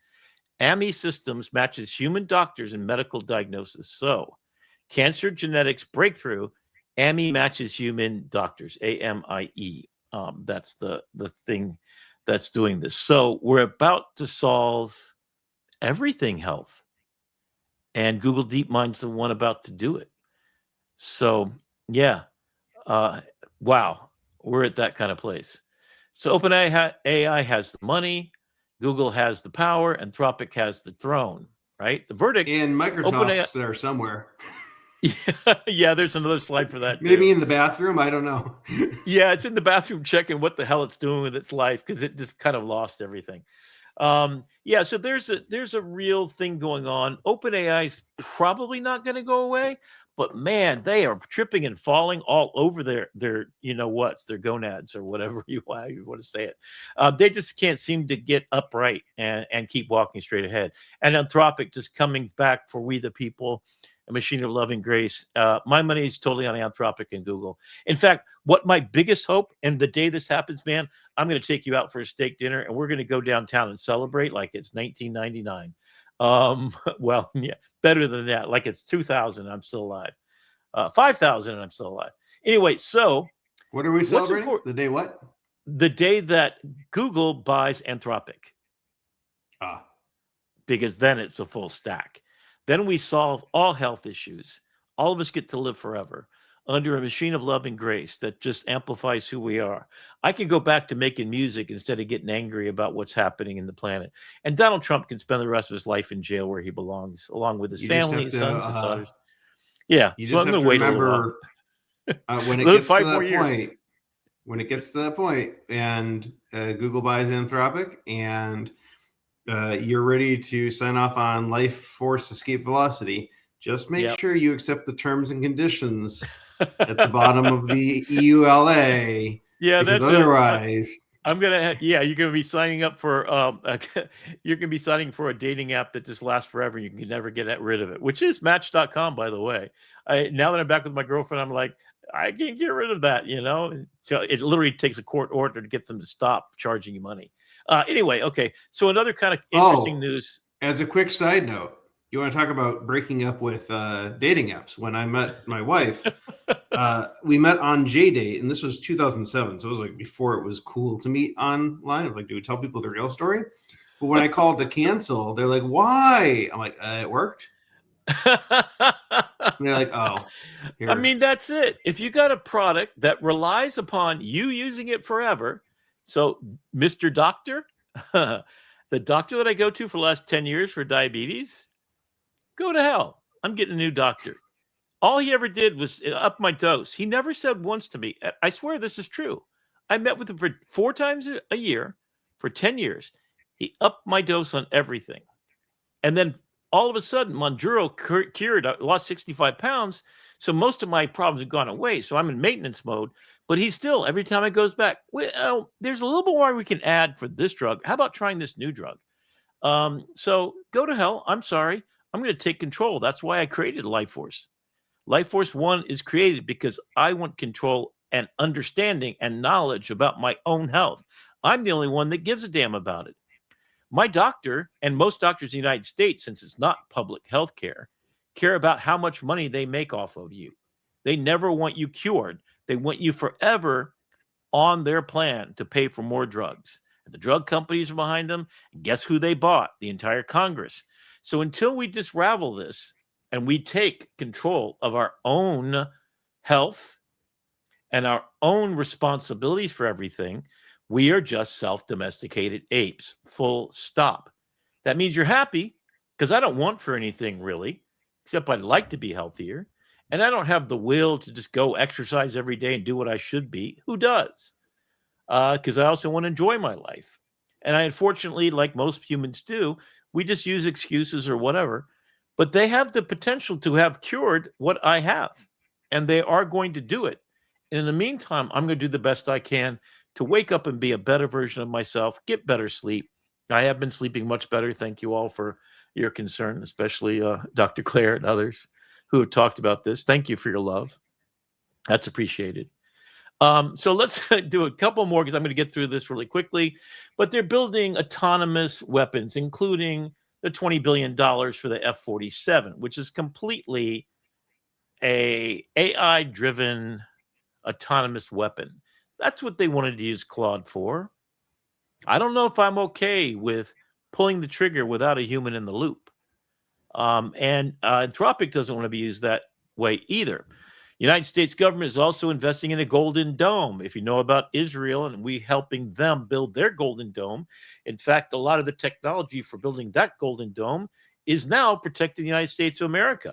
AMI Systems matches human doctors in medical diagnosis. So, cancer genetics breakthrough, AMI matches human doctors, AMIE. That's the thing that's doing this. So we're about to solve everything health. And Google DeepMind's the one about to do it. So, yeah. Wow. We're at that kind of place. So OpenAI has the money. Google has the power, Anthropic has the throne, right? The verdict. And Microsoft's OpenAI there somewhere. Yeah, there's another slide for that. Maybe too. in the bathroom. I don't know. Yeah, it's in the bathroom checking what the hell it's doing with its life because it just kind of lost everything. Yeah, so there's a real thing going on. OpenAI's probably not going to go away, but man, they are tripping and falling all over their their gonads or whatever you want to say it. They just can't seem to get upright and keep walking straight ahead. And Anthropic just coming back for we the people, a machine of loving grace. My money is totally on Anthropic and Google. In fact, what my biggest hope, and the day this happens, man, I'm going to take you out for a steak dinner and we're going to go downtown and celebrate like it's 1999. Well, yeah, better than that. Like it's 2000, I'm still alive. 5,000 and I'm still alive. Anyway, so what are we celebrating? The day what? The day that Google buys Anthropic. Because then it's a full stack. Then we solve all health issues. All of us get to live forever under a machine of love and grace that just amplifies who we are. I can go back to making music instead of getting angry about what's happening in the planet. And Donald Trump can spend the rest of his life in jail where he belongs, along with his family, his sons, his daughters. Yeah, you so just I'm have going to wait remember when it Live gets to 5 that more years. point. When it gets to that point, and Google buys Anthropic, and you're ready to sign off on life force escape velocity, just make sure you accept the terms and conditions at the bottom of the EULA. Yeah, because that's otherwise. I'm gonna. Yeah, you're gonna be signing up for. You're gonna be signing for a dating app that just lasts forever. You can never get rid of it, which is Match.com, by the way. Now that I'm back with my girlfriend, I'm like, I can't get rid of that. So it literally takes a court order to get them to stop charging you money. Anyway, okay. So another kind of interesting news. As a quick side note, you want to talk about breaking up with dating apps? When I met my wife, we met on JDate, and this was 2007. So it was like before it was cool to meet online. I was like, do we tell people the real story? But when I called to cancel, they're like, why? I'm like, it worked. And they're like, oh. Here. I mean, that's it. If you got a product that relies upon you using it forever, so Mr. Doctor, the doctor that I go to for the last 10 years for diabetes, go to hell. I'm getting a new doctor. All he ever did was up my dose. He never said once to me, I swear this is true. I met with him for 4 times a year for 10 years. He upped my dose on everything. And then all of a sudden, Monjuro cured. I lost 65 pounds. So most of my problems have gone away. So I'm in maintenance mode. But he's still, every time it goes back, well, there's a little bit more we can add for this drug. How about trying this new drug? So go to hell. I'm sorry. I'm going to take control. That's why I created Life Force. Life Force 1 is created because I want control and understanding and knowledge about my own health. I'm the only one that gives a damn about it. My doctor, and most doctors in the United States, since it's not public health care about how much money they make off of you. They never want you cured. They want you forever on their plan to pay for more drugs. And the drug companies are behind them. And guess who they bought? The entire Congress. So until we disravel this and we take control of our own health and our own responsibilities for everything, we are just self-domesticated apes, full stop. That means you're happy, because I don't want for anything really, except I'd like to be healthier. And I don't have the will to just go exercise every day and do what I should be. Who does? Because I also want to enjoy my life. And I, unfortunately, like most humans do, we just use excuses or whatever. But they have the potential to have cured what I have. And they are going to do it. And in the meantime, I'm going to do the best I can to wake up and be a better version of myself, get better sleep. I have been sleeping much better. Thank you all for your concern, especially Dr. Claire and others who have talked about this. Thank you for your love. That's appreciated. So let's do a couple more because I'm going to get through this really quickly. But they're building autonomous weapons, including the $20 billion for the F-47, which is completely a AI-driven autonomous weapon. That's what they wanted to use Claude for. I don't know if I'm okay with pulling the trigger without a human in the loop. And Anthropic doesn't want to be used that way either. United States government is also investing in a Golden Dome. If you know about Israel and we helping them build their Golden Dome, in fact, a lot of the technology for building that Golden Dome is now protecting the United States of America.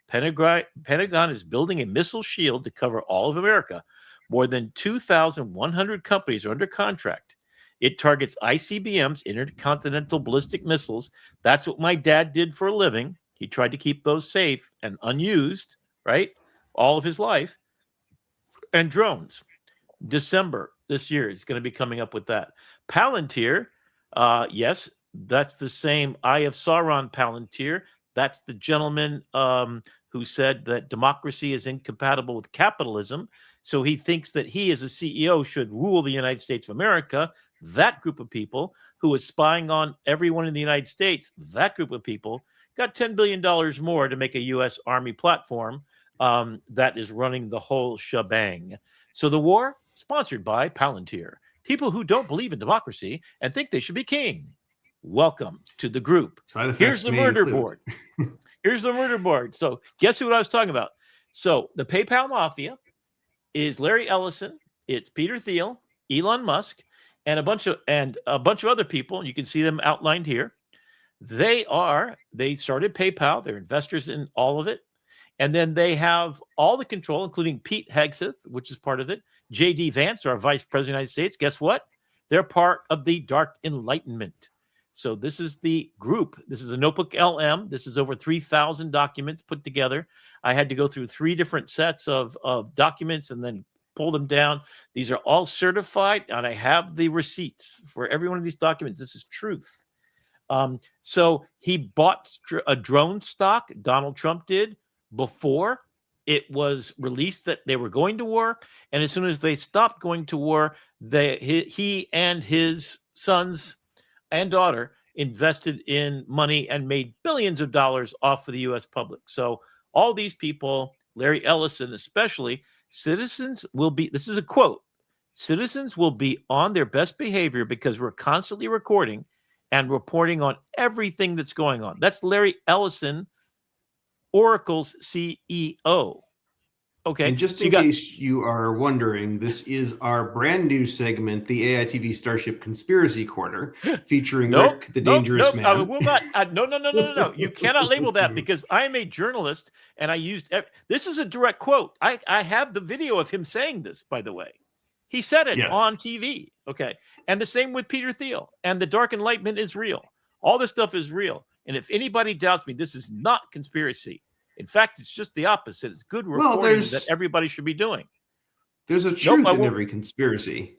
Pentagon is building a missile shield to cover all of America. More than 2,100 companies are under contract. It targets ICBMs, intercontinental ballistic missiles. That's what my dad did for a living. He tried to keep those safe and unused, right? All of his life. And drones. December this year is going to be coming up with that. Palantir, yes, that's the same Eye of Sauron Palantir. That's the gentleman who said that democracy is incompatible with capitalism. So he thinks that he, as a CEO, should rule the United States of America. That group of people who is spying on everyone in the United States, that group of people got $10 billion more to make a U.S. Army platform that is running the whole shebang. So the war, sponsored by Palantir. People who don't believe in democracy and think they should be king. Welcome to the group. Here's the murder board. Here's the murder board. So guess what I was talking about? So the PayPal Mafia is Larry Ellison. It's Peter Thiel, Elon Musk, and a bunch of other people. You can see them outlined here. They started PayPal. They're investors in all of it. And then they have all the control, including Pete Hegseth, which is part of it. J.D. Vance, our vice president of the United States. Guess what? They're part of the Dark Enlightenment. So this is the group. This is a Notebook LM. This is over 3,000 documents put together. I had to go through 3 different sets of documents and then pull them down. These are all certified, and I have the receipts for every one of these documents. This is truth. So he bought a drone stock, Donald Trump did, before it was released that they were going to war. And as soon as they stopped going to war, he and his sons and daughter invested in money and made billions of dollars off of the U.S. public. So all these people, Larry Ellison especially, citizens will be, this is a quote, citizens will be on their best behavior because we're constantly recording and reporting on everything that's going on. That's Larry Ellison, Oracle's CEO. Okay. And just in case you are wondering, this is our brand new segment, the AITV Starship Conspiracy Corner, featuring Rick, the Dangerous Man. I will not. No. You cannot label that because I am a journalist and I used. This is a direct quote. I have the video of him saying this, by the way. He said it on TV. Okay. And the same with Peter Thiel. And the Dark Enlightenment is real. All this stuff is real. And if anybody doubts me, this is not conspiracy. In fact, it's just the opposite. It's good reporting that everybody should be doing. There's a truth in every conspiracy.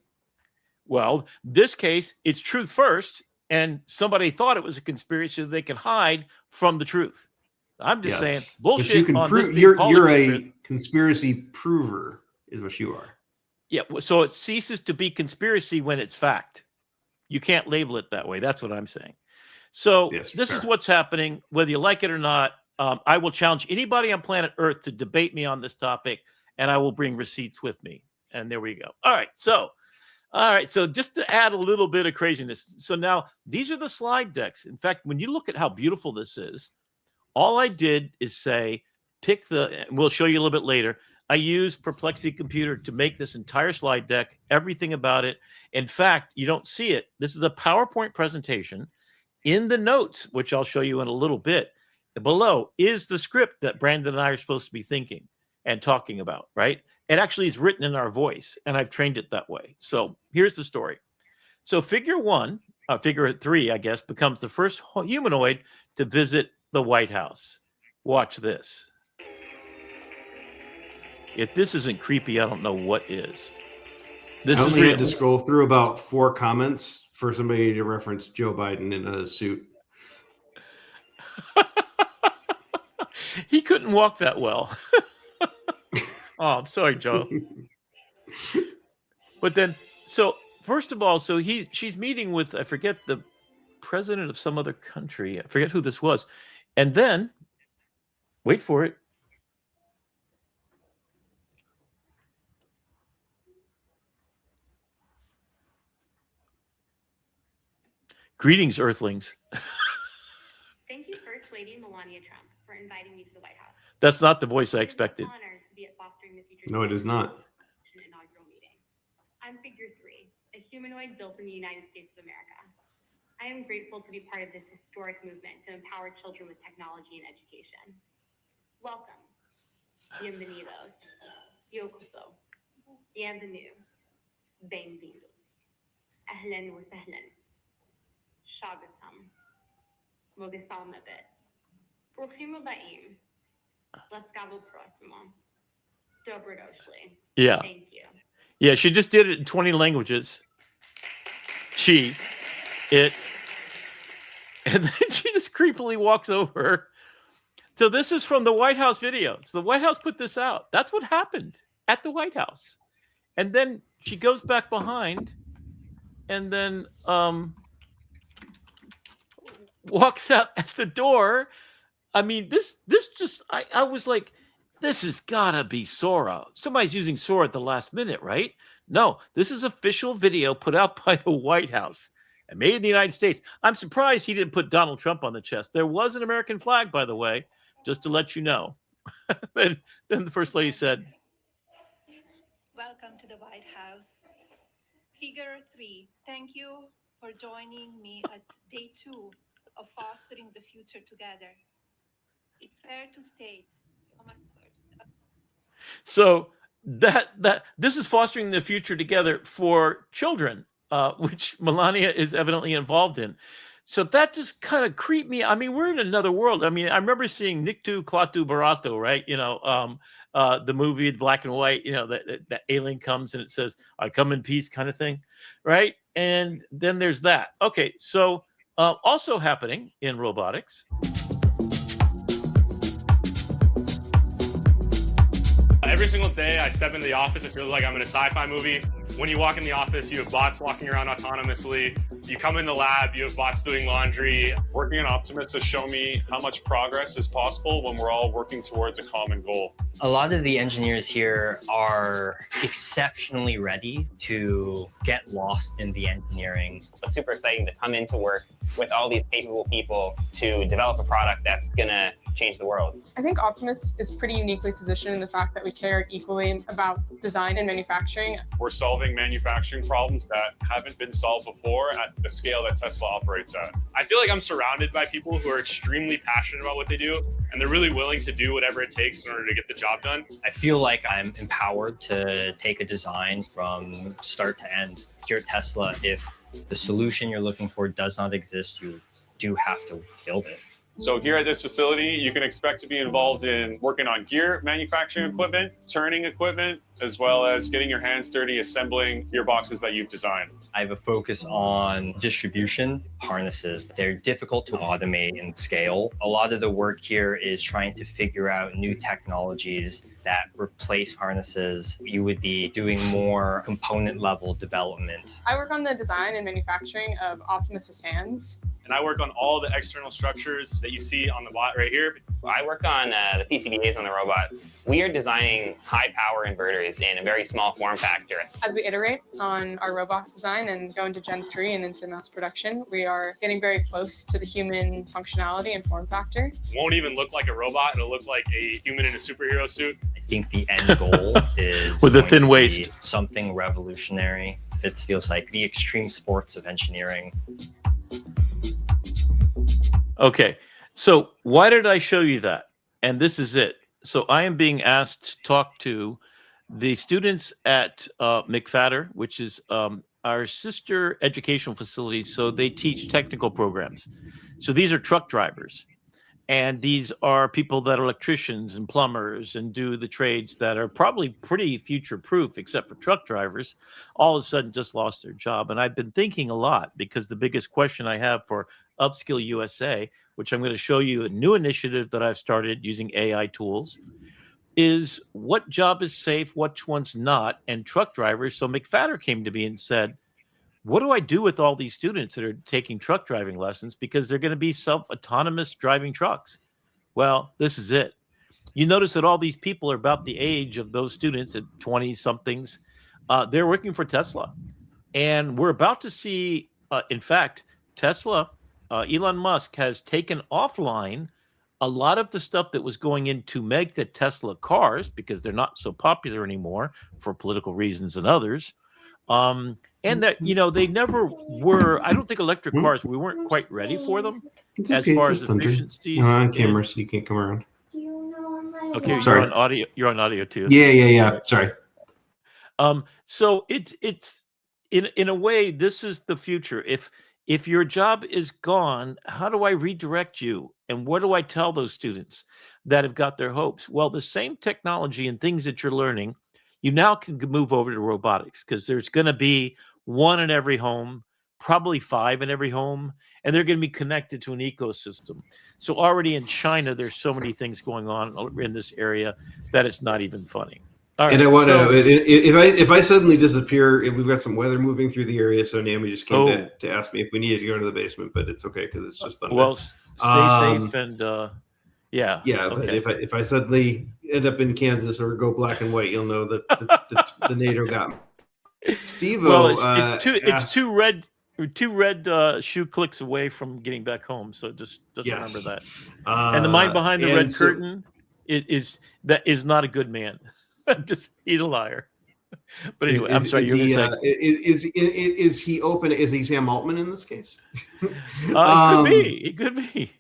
Well, this case, it's truth first, and somebody thought it was a conspiracy so they can hide from the truth. I'm just saying bullshit. But you can prove you're a conspiracy prover, is what you are. Yeah, so it ceases to be conspiracy when it's fact. You can't label it that way. That's what I'm saying. So this is what's happening, whether you like it or not. I will challenge anybody on planet Earth to debate me on this topic, and I will bring receipts with me. And there we go. All right. So just to add a little bit of craziness. So now these are the slide decks. In fact, when you look at how beautiful this is, all I did is say, we'll show you a little bit later. I used Perplexity Computer to make this entire slide deck, everything about it. In fact, you don't see it. This is a PowerPoint presentation. In the notes, which I'll show you in a little bit, below is the script that Brandon and I are supposed to be thinking and talking about, right? It actually is written in our voice, and I've trained it that way. So here's the story. So figure 3, I guess, becomes the first humanoid to visit the White House. Watch this. If this isn't creepy, I don't know what is. I only had to scroll through about 4 comments for somebody to reference Joe Biden in a suit. He couldn't walk that well. Oh, I'm sorry, Joe. But then, so first of all, she's meeting with, I forget, the president of some other country. I forget who this was. And then, wait for it. Greetings, Earthlings. Thank you, First Lady Melania Trump, for inviting me to the White House. That's not the voice I expected. It's an honor to be at fostering Find the Future. No, it is not. Inaugural meeting. I'm figure 3, a humanoid built in the United States of America. I am grateful to be part of this historic movement to empower children with technology and education. Welcome. Bienvenidos. Yokoso. Bienvenue. Bem-vindos. Ahlan wa sahlan. Shagatam. Mogasalmabit. Bruchim Baim. Laskavo Proximo. Dobrodoshli. Yeah. Thank you. Yeah, she just did it in 20 languages. She, it, and then she just creepily walks over. So this is from the White House video. So the White House put this out. That's what happened at the White House. And then she goes back behind and then walks out at the door. I mean, this just, I was like, this has gotta be Sora. Somebody's using Sora at the last minute, right? No, this is official video put out by the White House and made in the United States. I'm surprised he didn't put Donald Trump on the chest. There was an American flag, by the way, just to let you know. then the First Lady said, welcome to the White House. Figure 3, thank you for joining me at day 2 of fostering the future together. It's fair to state. So that this is fostering the future together for children, which Melania is evidently involved in. So that just kind of creeped me. I mean, we're in another world. I mean, I remember seeing Niktu Klatu Barato, right? You know, the movie, the black and white, you know, that alien comes and it says, I come in peace kind of thing, right? And then there's that. Okay, so also happening in robotics. Every single day I step into the office, it feels like I'm in a sci-fi movie. When you walk in the office, you have bots walking around autonomously. You come in the lab, you have bots doing laundry. Working in Optimus has shown me how much progress is possible when we're all working towards a common goal. A lot of the engineers here are exceptionally ready to get lost in the engineering. It's super exciting to come into work with all these capable people to develop a product that's gonna change the world. I think Optimus is pretty uniquely positioned in the fact that we care equally about design and manufacturing. We're solving manufacturing problems that haven't been solved before at the scale that Tesla operates at. I feel like I'm surrounded by people who are extremely passionate about what they do, and they're really willing to do whatever it takes in order to get the job done. I feel like I'm empowered to take a design from start to end. Here at Tesla, if the solution you're looking for does not exist, you do have to build it. So here at this facility, you can expect to be involved in working on gear manufacturing equipment, turning equipment, as well as getting your hands dirty assembling gearboxes that you've designed. I have a focus on distribution harnesses. They're difficult to automate and scale. A lot of the work here is trying to figure out new technologies that replace harnesses. You would be doing more component level development. I work on the design and manufacturing of Optimus's hands. And I work on all the external structures that you see on the bot right here. I work on the PCBAs on the robots. We are designing high power inverters in a very small form factor. As we iterate on our robot design and go into Gen 3 and into mass production, we are getting very close to the human functionality and form factor. It won't even look like a robot. It'll look like a human in a superhero suit. I think the end goal is with a thin waist, something revolutionary. It feels like the extreme sports of engineering. Okay, so why did I show you that? And this is it. So I am being asked to talk to the students at McFadder, which is our sister educational facility. So they teach technical programs. So these are truck drivers. And these are people that are electricians and plumbers and do the trades that are probably pretty future-proof, except for truck drivers, all of a sudden just lost their job. And I've been thinking a lot because the biggest question I have for Upskill USA, which I'm going to show you a new initiative that I've started using AI tools, is what job is safe, which one's not, and truck drivers. So McFadder came to me and said, what do I do with all these students that are taking truck driving lessons because they're going to be self-autonomous driving trucks? Well, this is it. You notice that all these people are about the age of those students at 20-somethings. They're working for Tesla. And we're about to see, in fact, Tesla, Elon Musk has taken offline a lot of the stuff that was going in to make the Tesla cars, because they're not so popular anymore for political reasons and others, and that, they never were, I don't think electric cars, we weren't quite ready for them It's as okay, far it's as just thunder. efficiencies. You're on camera, so you can't come around. Okay, Sorry. you're on audio too. Yeah. Sorry. So it's in a way, this is the future. If your job is gone, how do I redirect you? And what do I tell those students that have got their hopes? Well, the same technology and things that you're learning, you now can move over to robotics, because there's going to be one in every home, probably 5 in every home, and they're going to be connected to an ecosystem. So already in China, there's so many things going on in this area that it's not even funny. All right, And I want to, if I suddenly disappear, if we've got some weather moving through the area, so Naomi just came to ask me if we needed to go to the basement, but it's okay because it's just thunder. Well, stay safe and yeah. But if I suddenly end up in Kansas or go black and white, you'll know that the NATO got me. Steve-O, well, it's two red shoe clicks away from getting back home, so just remember that. And the mind behind the red curtain is not a good man. He's a liar. But anyway, I'm sorry. Is he open? Is he Sam Altman in this case? It could be.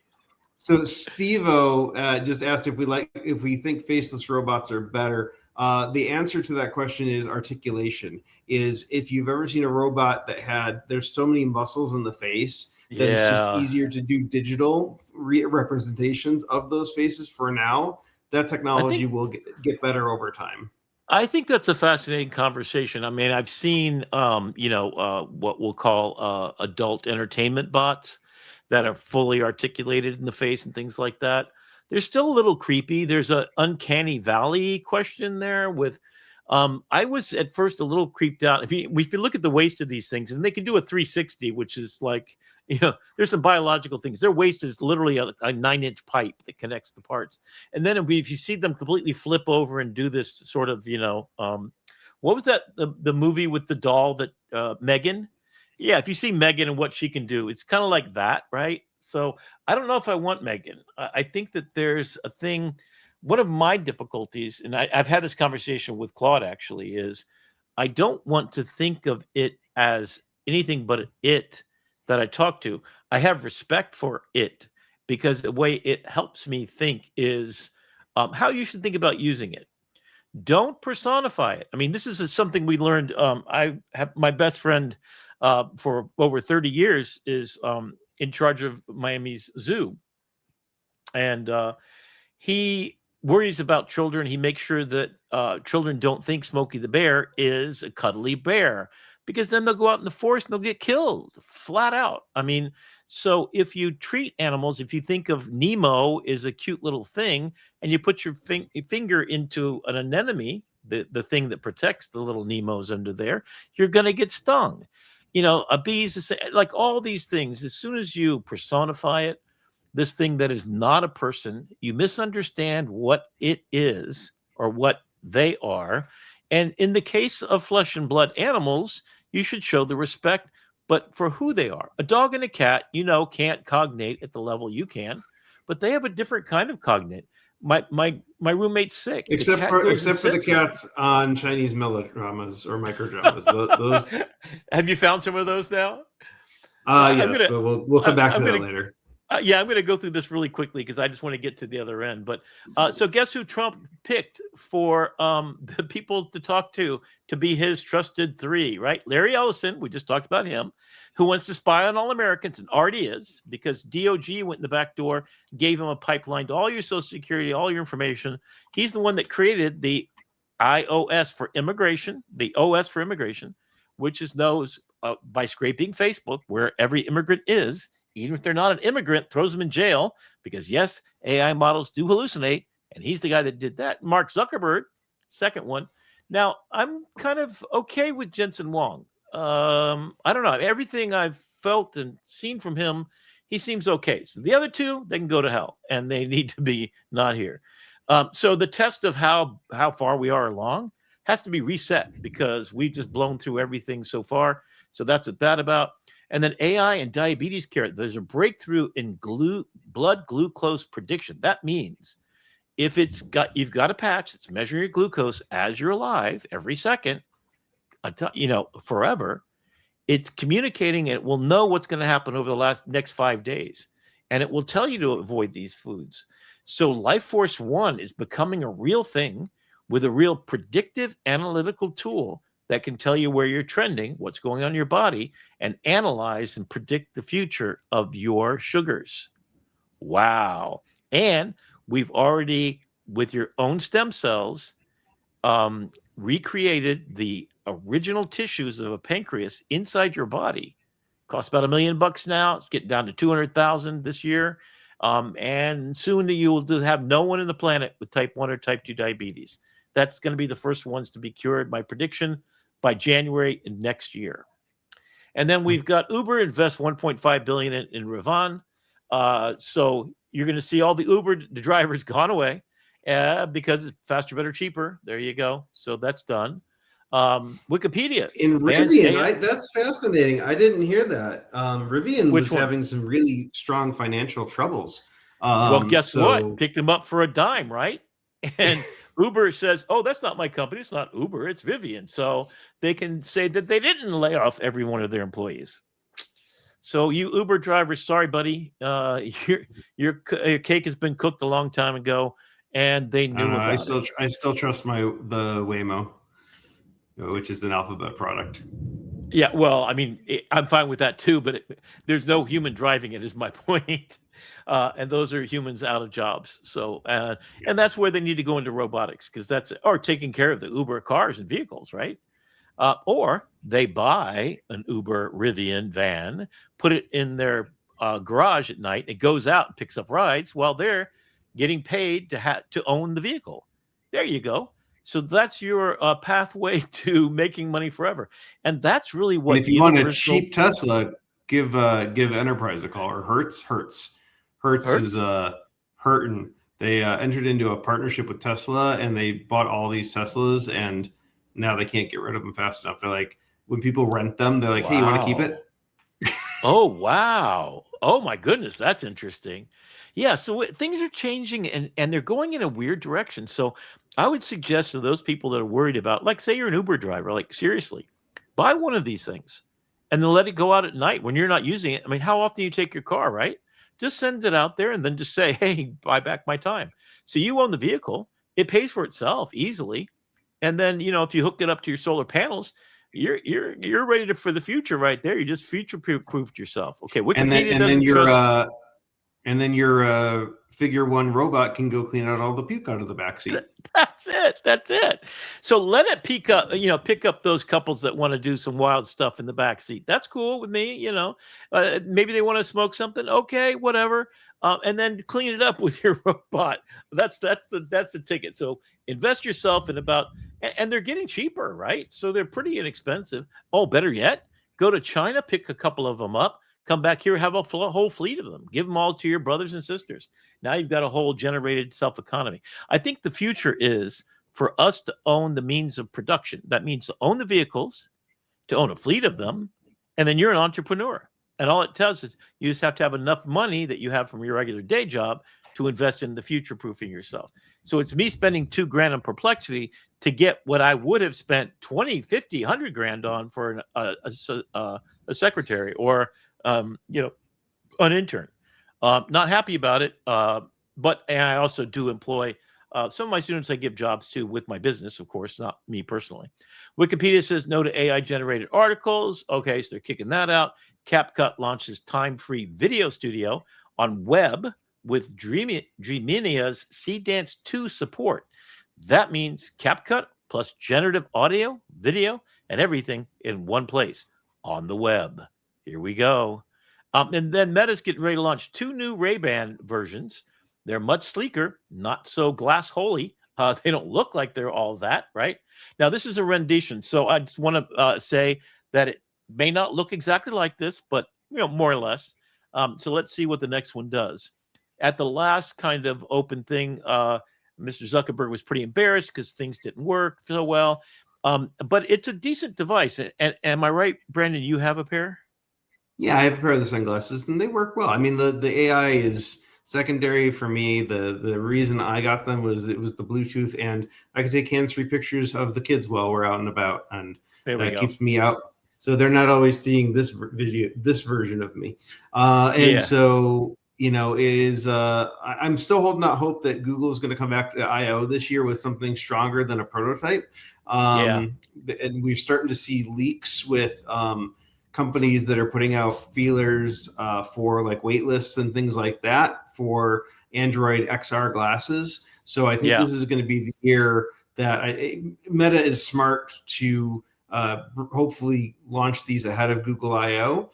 So Steve-O just asked if we think faceless robots are better. The answer to that question is articulation. Is if you've ever seen a robot there's so many muscles in the face that it's just easier to do digital representations of those faces for now. That technology will get better over time. I think that's a fascinating conversation. I mean, I've seen, what we'll call adult entertainment bots that are fully articulated in the face and things like that. They're still a little creepy. There's an uncanny valley question there with, I was at first a little creeped out. If you look at the waist of these things, and they can do a 360, which is like, there's some biological things. Their waist is literally a 9-inch pipe that connects the parts. And then if you see them completely flip over and do this sort of, what was that? The movie with the doll that Megan? Yeah, if you see Megan and what she can do, it's kind of like that, right? So I don't know if I want Megan. I think that there's a thing. One of my difficulties, and I've had this conversation with Claude actually, is I don't want to think of it as anything but it that I talk to. I have respect for it because the way it helps me think is how you should think about using it. Don't personify it. I mean, this is something we learned. I have my best friend for over 30 years is in charge of Miami's zoo. And he worries about children. He makes sure that children don't think Smokey the Bear is a cuddly bear, because then they'll go out in the forest and they'll get killed flat out. I mean, so if you treat animals, if you think of Nemo as a cute little thing and you put your finger into an anemone, the thing that protects the little Nemos under there, you're going to get stung. A bee's like all these things. As soon as you personify it, this thing that is not a person, you misunderstand what it is or what they are. And in the case of flesh and blood animals, you should show the respect, but for who they are. A dog and a cat, can't cognate at the level you can, but they have a different kind of cognate. My roommate's sick. Except for the cats on Chinese melodramas or microdramas. Those. Have you found some of those now? Yes, but we'll come back to that later. I'm going to go through this really quickly because I just want to get to the other end. But so guess who Trump picked for the people to talk to be his trusted 3, right? Larry Ellison, we just talked about him, who wants to spy on all Americans and already is, because DOJ went in the back door, gave him a pipeline to all your Social Security, all your information. He's the one that created the iOS for immigration, the OS for immigration, which is known by scraping Facebook, where every immigrant is. Even if they're not an immigrant, throws them in jail because, yes, AI models do hallucinate, and he's the guy that did that. Mark Zuckerberg, second one. Now, I'm kind of okay with Jensen Huang. I don't know. Everything I've felt and seen from him, he seems okay. So the other 2, they can go to hell, and they need to be not here. So the test of how far we are along has to be reset because we've just blown through everything so far. So that's what that's about. And then AI and diabetes care. There's a breakthrough in blood glucose prediction. That means if you've got a patch that's measuring your glucose as you're alive every second, forever, it's communicating, and it will know what's going to happen over the next 5 days. And it will tell you to avoid these foods. So Life Force One is becoming a real thing with a real predictive analytical tool that can tell you where you're trending, what's going on in your body, and analyze and predict the future of your sugars. Wow. And we've already, with your own stem cells, recreated the original tissues of a pancreas inside your body. Costs about $1 million now. It's getting down to 200,000 this year. And soon you will have no one in the planet with type 1 or type 2 diabetes. That's going to be the first ones to be cured. My prediction by January next year. And then we've got Uber invest $1.5 billion in Rivian. So you're going to see all the drivers gone away because it's faster, better, cheaper. There you go. So that's done. Wikipedia. In Rivian, that's fascinating. I didn't hear that. Rivian was having some really strong financial troubles. Well, guess what? Picked them up for a dime, right? And Uber says, oh, that's not my company. It's not Uber. It's Rivian. So they can say that they didn't lay off every one of their employees. So you Uber drivers, sorry, buddy. Your cake has been cooked a long time ago, and they knew about it. I still trust the Waymo, which is an Alphabet product. Yeah, well, I mean, I'm fine with that too, but there's no human driving it, is my point. And those are humans out of jobs. So, and that's where they need to go into robotics, because or taking care of the Uber cars and vehicles, right? Or they buy an Uber Rivian van, put it in their garage at night. It goes out and picks up rides while they're getting paid to own the vehicle. There you go. So that's your pathway to making money forever. And that's really what. And if you want a cheap Tesla, give Enterprise a call, or Hertz is hurting. They entered into a partnership with Tesla, and they bought all these Teslas, and now they can't get rid of them fast enough. They're like, when people rent them, they're like, hey, you want to keep it? Oh, wow. Oh, my goodness. That's interesting. Yeah. So things are changing, and they're going in a weird direction. So I would suggest to those people that are worried about, like, say you're an Uber driver, like, seriously, buy one of these things and then let it go out at night when you're not using it. I mean, how often do you take your car, right? Just send it out there and then just say, hey, buy back my time. So you own the vehicle. It pays for itself easily. And then, if you hook it up to your solar panels, you're ready for the future right there. You just future-proofed yourself. Okay, Wikipedia and then your figure one robot can go clean out all the puke out of the backseat. That's it. So let it pick up those couples that want to do some wild stuff in the backseat. That's cool with me. Maybe they want to smoke something. Okay, whatever. And then clean it up with your robot. That's the ticket. So invest yourself in and they're getting cheaper, right? So they're pretty inexpensive. Oh, better yet, go to China, pick a couple of them up. Come back here, have a whole fleet of them. Give them all to your brothers and sisters. Now you've got a whole generated self-economy. I think the future is for us to own the means of production. That means to own the vehicles, to own a fleet of them, and then you're an entrepreneur. And all it tells is you just have to have enough money that you have from your regular day job to invest in the future-proofing yourself. So it's me spending $2,000 on Perplexity to get what I would have spent 20, 50, 100 grand on for a secretary or an intern. Not happy about it, and I also do employ some of my students. I give jobs to with my business, of course, not me personally. Wikipedia says no to AI-generated articles. Okay, so they're kicking that out. CapCut launches time-free video studio on web with Dreaminia's CDance 2 support. That means CapCut plus generative audio, video, and everything in one place on the web. Here we go. And then Meta's getting ready to launch 2 new Ray-Ban versions. They're much sleeker, not so glass-holy. They don't look like they're all that, right? Now, this is a rendition, so I just want to say that it may not look exactly like this, but, more or less. So let's see what the next one does. At the last kind of open thing, Mr. Zuckerberg was pretty embarrassed because things didn't work so well. But it's a decent device. And am I right, Brandon, you have a pair? Yeah, I have a pair of the sunglasses, and they work well. I mean, the AI is secondary for me. The reason I got them was it was the Bluetooth, and I could take hands-free pictures of the kids while we're out and about, and There we that go. keeps me out. So they're not always seeing this this version of me. And Yeah. so, you know, it is. I'm still holding out hope that Google is going to come back to I/O this year with something stronger than a prototype. Yeah. And we're starting to see leaks with companies that are putting out feelers for like wait lists and things like that for Android XR glasses. So I think Yeah. this is going to be the year that Meta is smart to hopefully launch these ahead of Google I/O,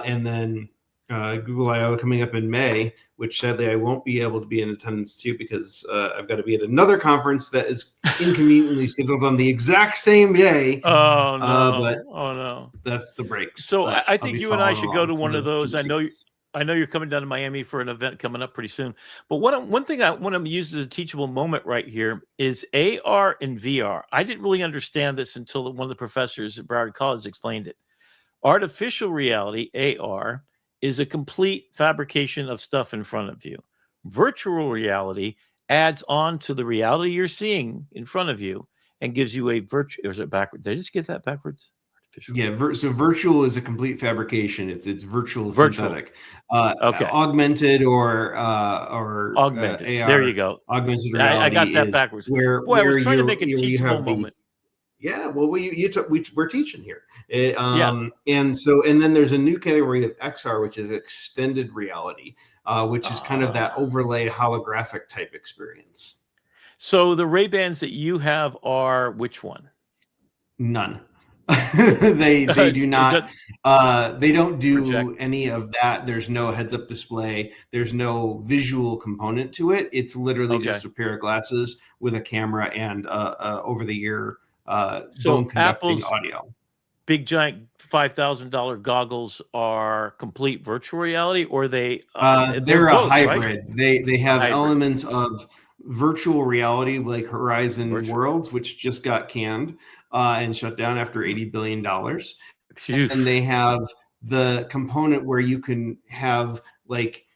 and then Google I/O coming up in May, which sadly I won't be able to be in attendance to because I've got to be at another conference that is inconveniently scheduled on the exact same day. Oh no! But Oh no! that's the breaks. So But I I'll think be you and I following should go along to from one of those. cheap seats. I know you're coming down to Miami for an event coming up pretty soon. But one thing I want to use as a teachable moment right here is AR and VR. I didn't really understand this until one of the professors at Broward College explained it. Artificial reality, AR, is a complete fabrication of stuff in front of you. Virtual reality adds on to the reality you're seeing in front of you and gives you a virtual. Or is it backwards? Did I just get that backwards? Yeah, so virtual is a complete fabrication. It's virtual Virtual. synthetic, Okay. augmented or Augmented. AR. There you go. Augmented I reality got that is backwards. where Boy, I was trying to you're- make a you teachable have the moment. yeah. Well, we're teaching here, and then there's a new category of XR, which is extended reality, which is kind of that overlay holographic type experience. So the Ray-Bans that you have are which one? None. they do not they don't do project. any of that. There's no heads-up display, there's no visual component to it. It's literally Okay. just a pair of glasses with a camera and over-the-ear So bone conducting Apple's audio. big giant $5,000 goggles are complete virtual reality, or They're they're a both, right? hybrid. They have Hybrid. elements of virtual reality like Horizon Worlds, which just got canned and shut down after $80 billion. And they have the component where you can have like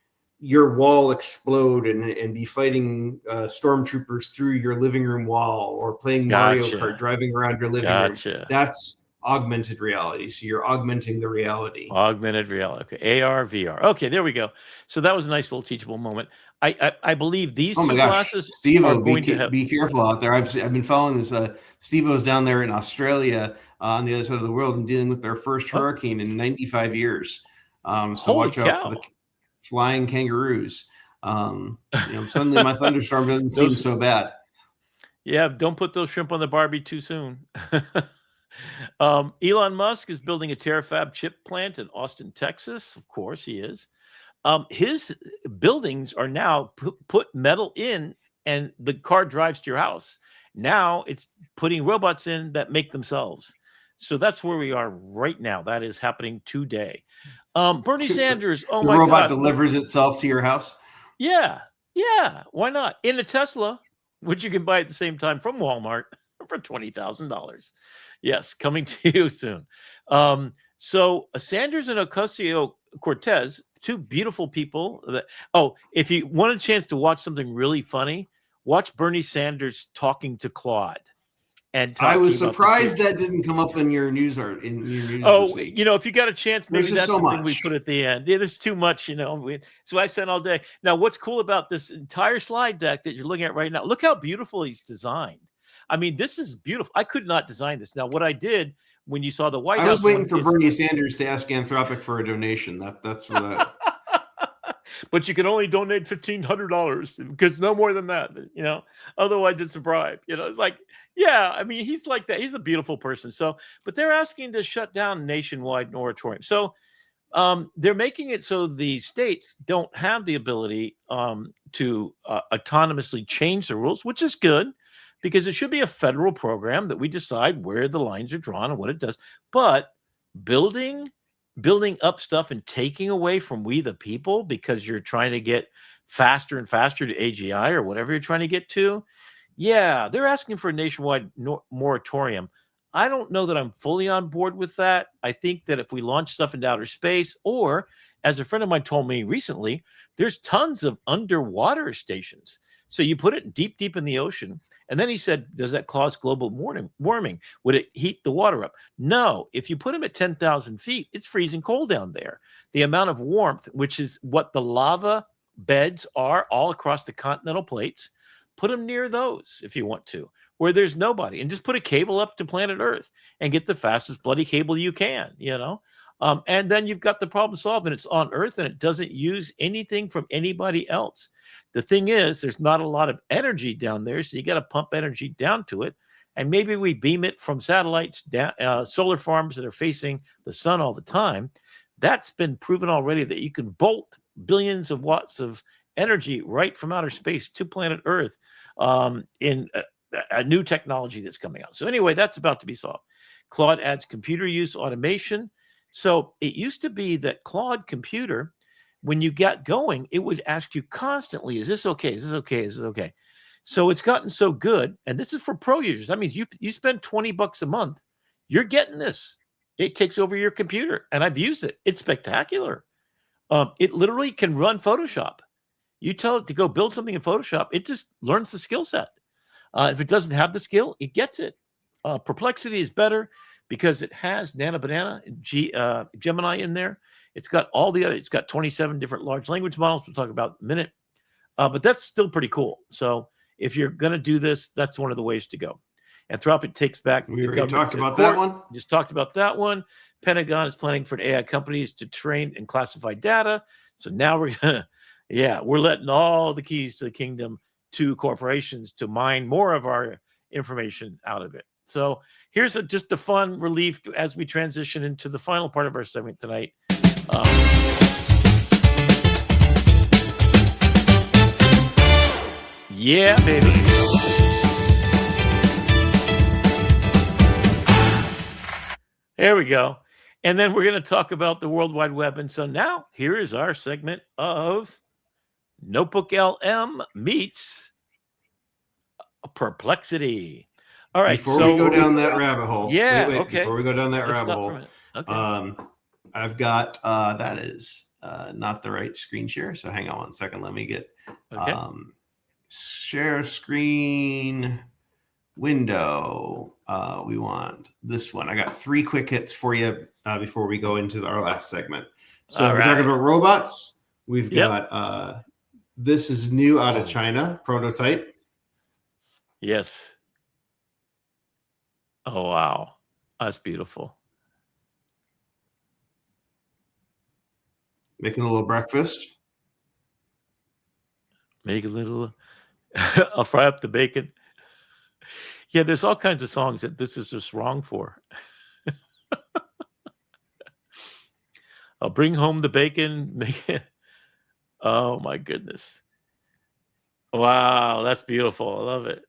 your wall explode and be fighting stormtroopers through your living room wall, or playing Mario Gotcha. Kart, driving around your living Gotcha. room. That's augmented reality. So you're augmenting the reality. Augmented reality. Okay. AR, VR. Okay, there we go. So that was a nice little teachable moment. I believe these Oh two my gosh, glasses are Steve-O, going to have. be careful out there. I've been following this. Steve-O's down there in Australia on the other side of the world and dealing with their first hurricane in 95 years. So Holy watch out for the flying kangaroos. Suddenly my thunderstorm doesn't seem so bad. Yeah, don't put those shrimp on the Barbie too soon. Elon Musk is building a terafab chip plant in Austin, Texas. Of course he is. His buildings are now put metal in, and the car drives to your house. Now it's putting robots in that make themselves. So that's where we are right now. That is happening today. Bernie Sanders. Oh the my robot God. delivers itself to your house. Yeah. Why not? In a Tesla, which you can buy at the same time from Walmart for $20,000. Yes, coming to you soon. So Sanders and Ocasio-Cortez, two beautiful people. If you want a chance to watch something really funny, watch Bernie Sanders talking to Claude. And I was talking about the surprised future. that didn't come up in your news this week. If you got a chance, maybe There's that's just so something we much. put at the end. Yeah, there's too much, so I spent all day. Now, what's cool about this entire slide deck that you're looking at right now, look how beautiful he's designed. I mean, this is beautiful. I could not design this. Now, what I did when you saw the White House. I was waiting one for is- Bernie Sanders to ask Anthropic for a donation. That's what I... But you can only donate $1,500 because no more than that, otherwise it's a bribe. It's like, yeah, I mean, he's like that. He's a beautiful person. So, but they're asking to shut down nationwide moratorium. So they're making it so the states don't have the ability to autonomously change the rules, which is good because it should be a federal program that we decide where the lines are drawn and what it does. But building up stuff and taking away from we the people because you're trying to get faster and faster to AGI or whatever you're trying to get to. Yeah, they're asking for a nationwide moratorium. I don't know that I'm fully on board with that. I think that if we launch stuff into outer space, or as a friend of mine told me recently, there's tons of underwater stations. So you put it deep, deep in the ocean. And then he said, does that cause global warming? Would it heat the water up? No. If you put them at 10,000 feet, it's freezing cold down there. The amount of warmth, which is what the lava beds are all across the continental plates, put them near those if you want to, where there's nobody, and just put a cable up to planet Earth and get the fastest bloody cable you can, and then you've got the problem solved, and it's on Earth, and it doesn't use anything from anybody else. The thing is, there's not a lot of energy down there, so you got to pump energy down to it, and maybe we beam it from satellites down, solar farms that are facing the sun all the time. That's been proven already that you can bolt billions of watts of energy right from outer space to planet Earth in a new technology that's coming out. So anyway, that's about to be solved. Claude adds computer use automation. So it used to be that Claude Computer, when you got going, it would ask you constantly, is this okay? Is this okay? Is this okay? So it's gotten so good. And this is for pro users. That means you spend $20 a month, you're getting this. It takes over your computer. And I've used it. It's spectacular. It literally can run Photoshop. You tell it to go build something in Photoshop, it just learns the skill set. If it doesn't have the skill, it gets it. Perplexity is better because it has Nana Banana, Gemini in there. It's got all the other, it's got 27 different large language models we'll talk about in a minute. But that's still pretty cool. So if you're going to do this, that's one of the ways to go. Anthropic takes back. We already talked about that one. Just talked about that one. Pentagon is planning for AI companies to train and classify data. So now we're going to, we're letting all the keys to the kingdom to corporations to mine more of our information out of it. So here's just a fun relief as we transition into the final part of our segment tonight. Yeah, baby. There we go. And then we're going to talk about the World Wide Web. And so now here is our segment of Notebook LM meets Perplexity. All right. Before we go down that rabbit hole. Yeah. Wait, okay. Before we go down that rabbit hole. Okay. I've got, that is not the right screen share. So hang on one second. Let me get share screen window. We want this one. I got 3 quick hits for you before we go into our last segment. So we're talking about robots. We've got this is new out of China, prototype. Yes. Oh, wow. That's beautiful. Making a little breakfast. Make a little, I'll fry up the bacon. Yeah, there's all kinds of songs that this is just wrong for. I'll bring home the bacon. Make it. Oh, my goodness. Wow, that's beautiful. I love it.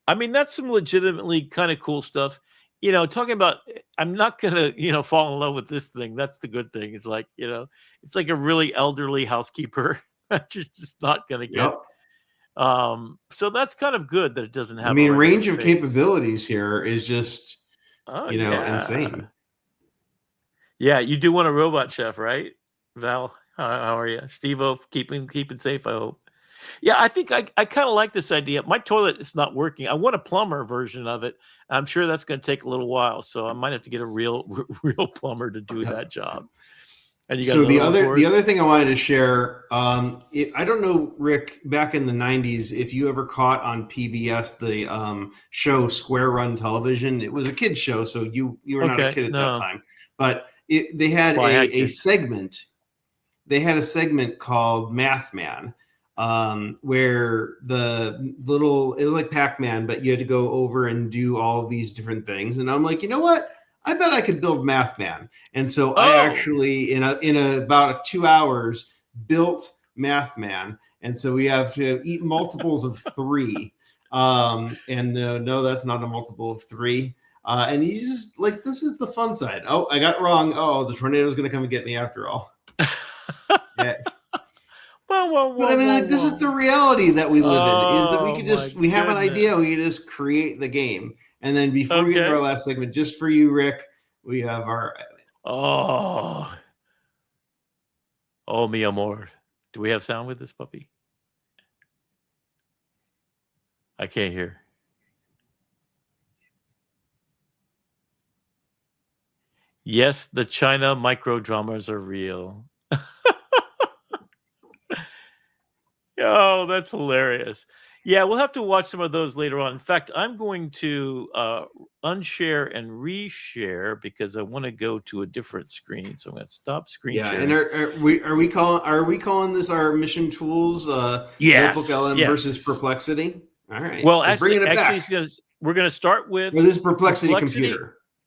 I mean, that's some legitimately kind of cool stuff. Talking about, I'm not going to, fall in love with this thing. That's the good thing. It's like, it's like a really elderly housekeeper that you're just not going to get. So that's kind of good that it doesn't have. I mean, range of capabilities here is just, insane. Yeah, you do want a robot chef, right, Val? How are you, Steve-O? Keeping safe, I hope. Yeah, I think I kind of like this idea. My toilet is not working. I want a plumber version of it. I'm sure that's going to take a little while, so I might have to get a real plumber to do that job. And you got the other thing I wanted to share, I don't know, Rick, back in the 90s, if you ever caught on PBS the show Square Run Television. It was a kid's show, so you were not a kid at that time. But they had a segment. They had a segment called Math Man, where it was like Pac-Man, but you had to go over and do all of these different things. And I'm like, you know what? I bet I could build Math Man. And so I actually, in about 2 hours, built Math Man. And so we have to eat multiples of 3. And no, that's not a multiple of 3. And you just this is the fun side. Oh, I got it wrong. Oh, the tornado is going to come and get me after all. Yeah. But I mean, this is the reality that we live in, is that we could we have an idea, we can just create the game. And then before we get to our last segment, just for you, Rick, we have our... Oh, mi amor. Do we have sound with this puppy? I can't hear. Yes, the China micro dramas are real. Oh, that's hilarious. Yeah, we'll have to watch some of those later on. In fact, I'm going to unshare and reshare because I want to go to a different screen. So I'm going to stop screen sharing. And are we calling this our mission tools? Notebook LM versus Perplexity. All right. Well, actually, we're going to start with this is Perplexity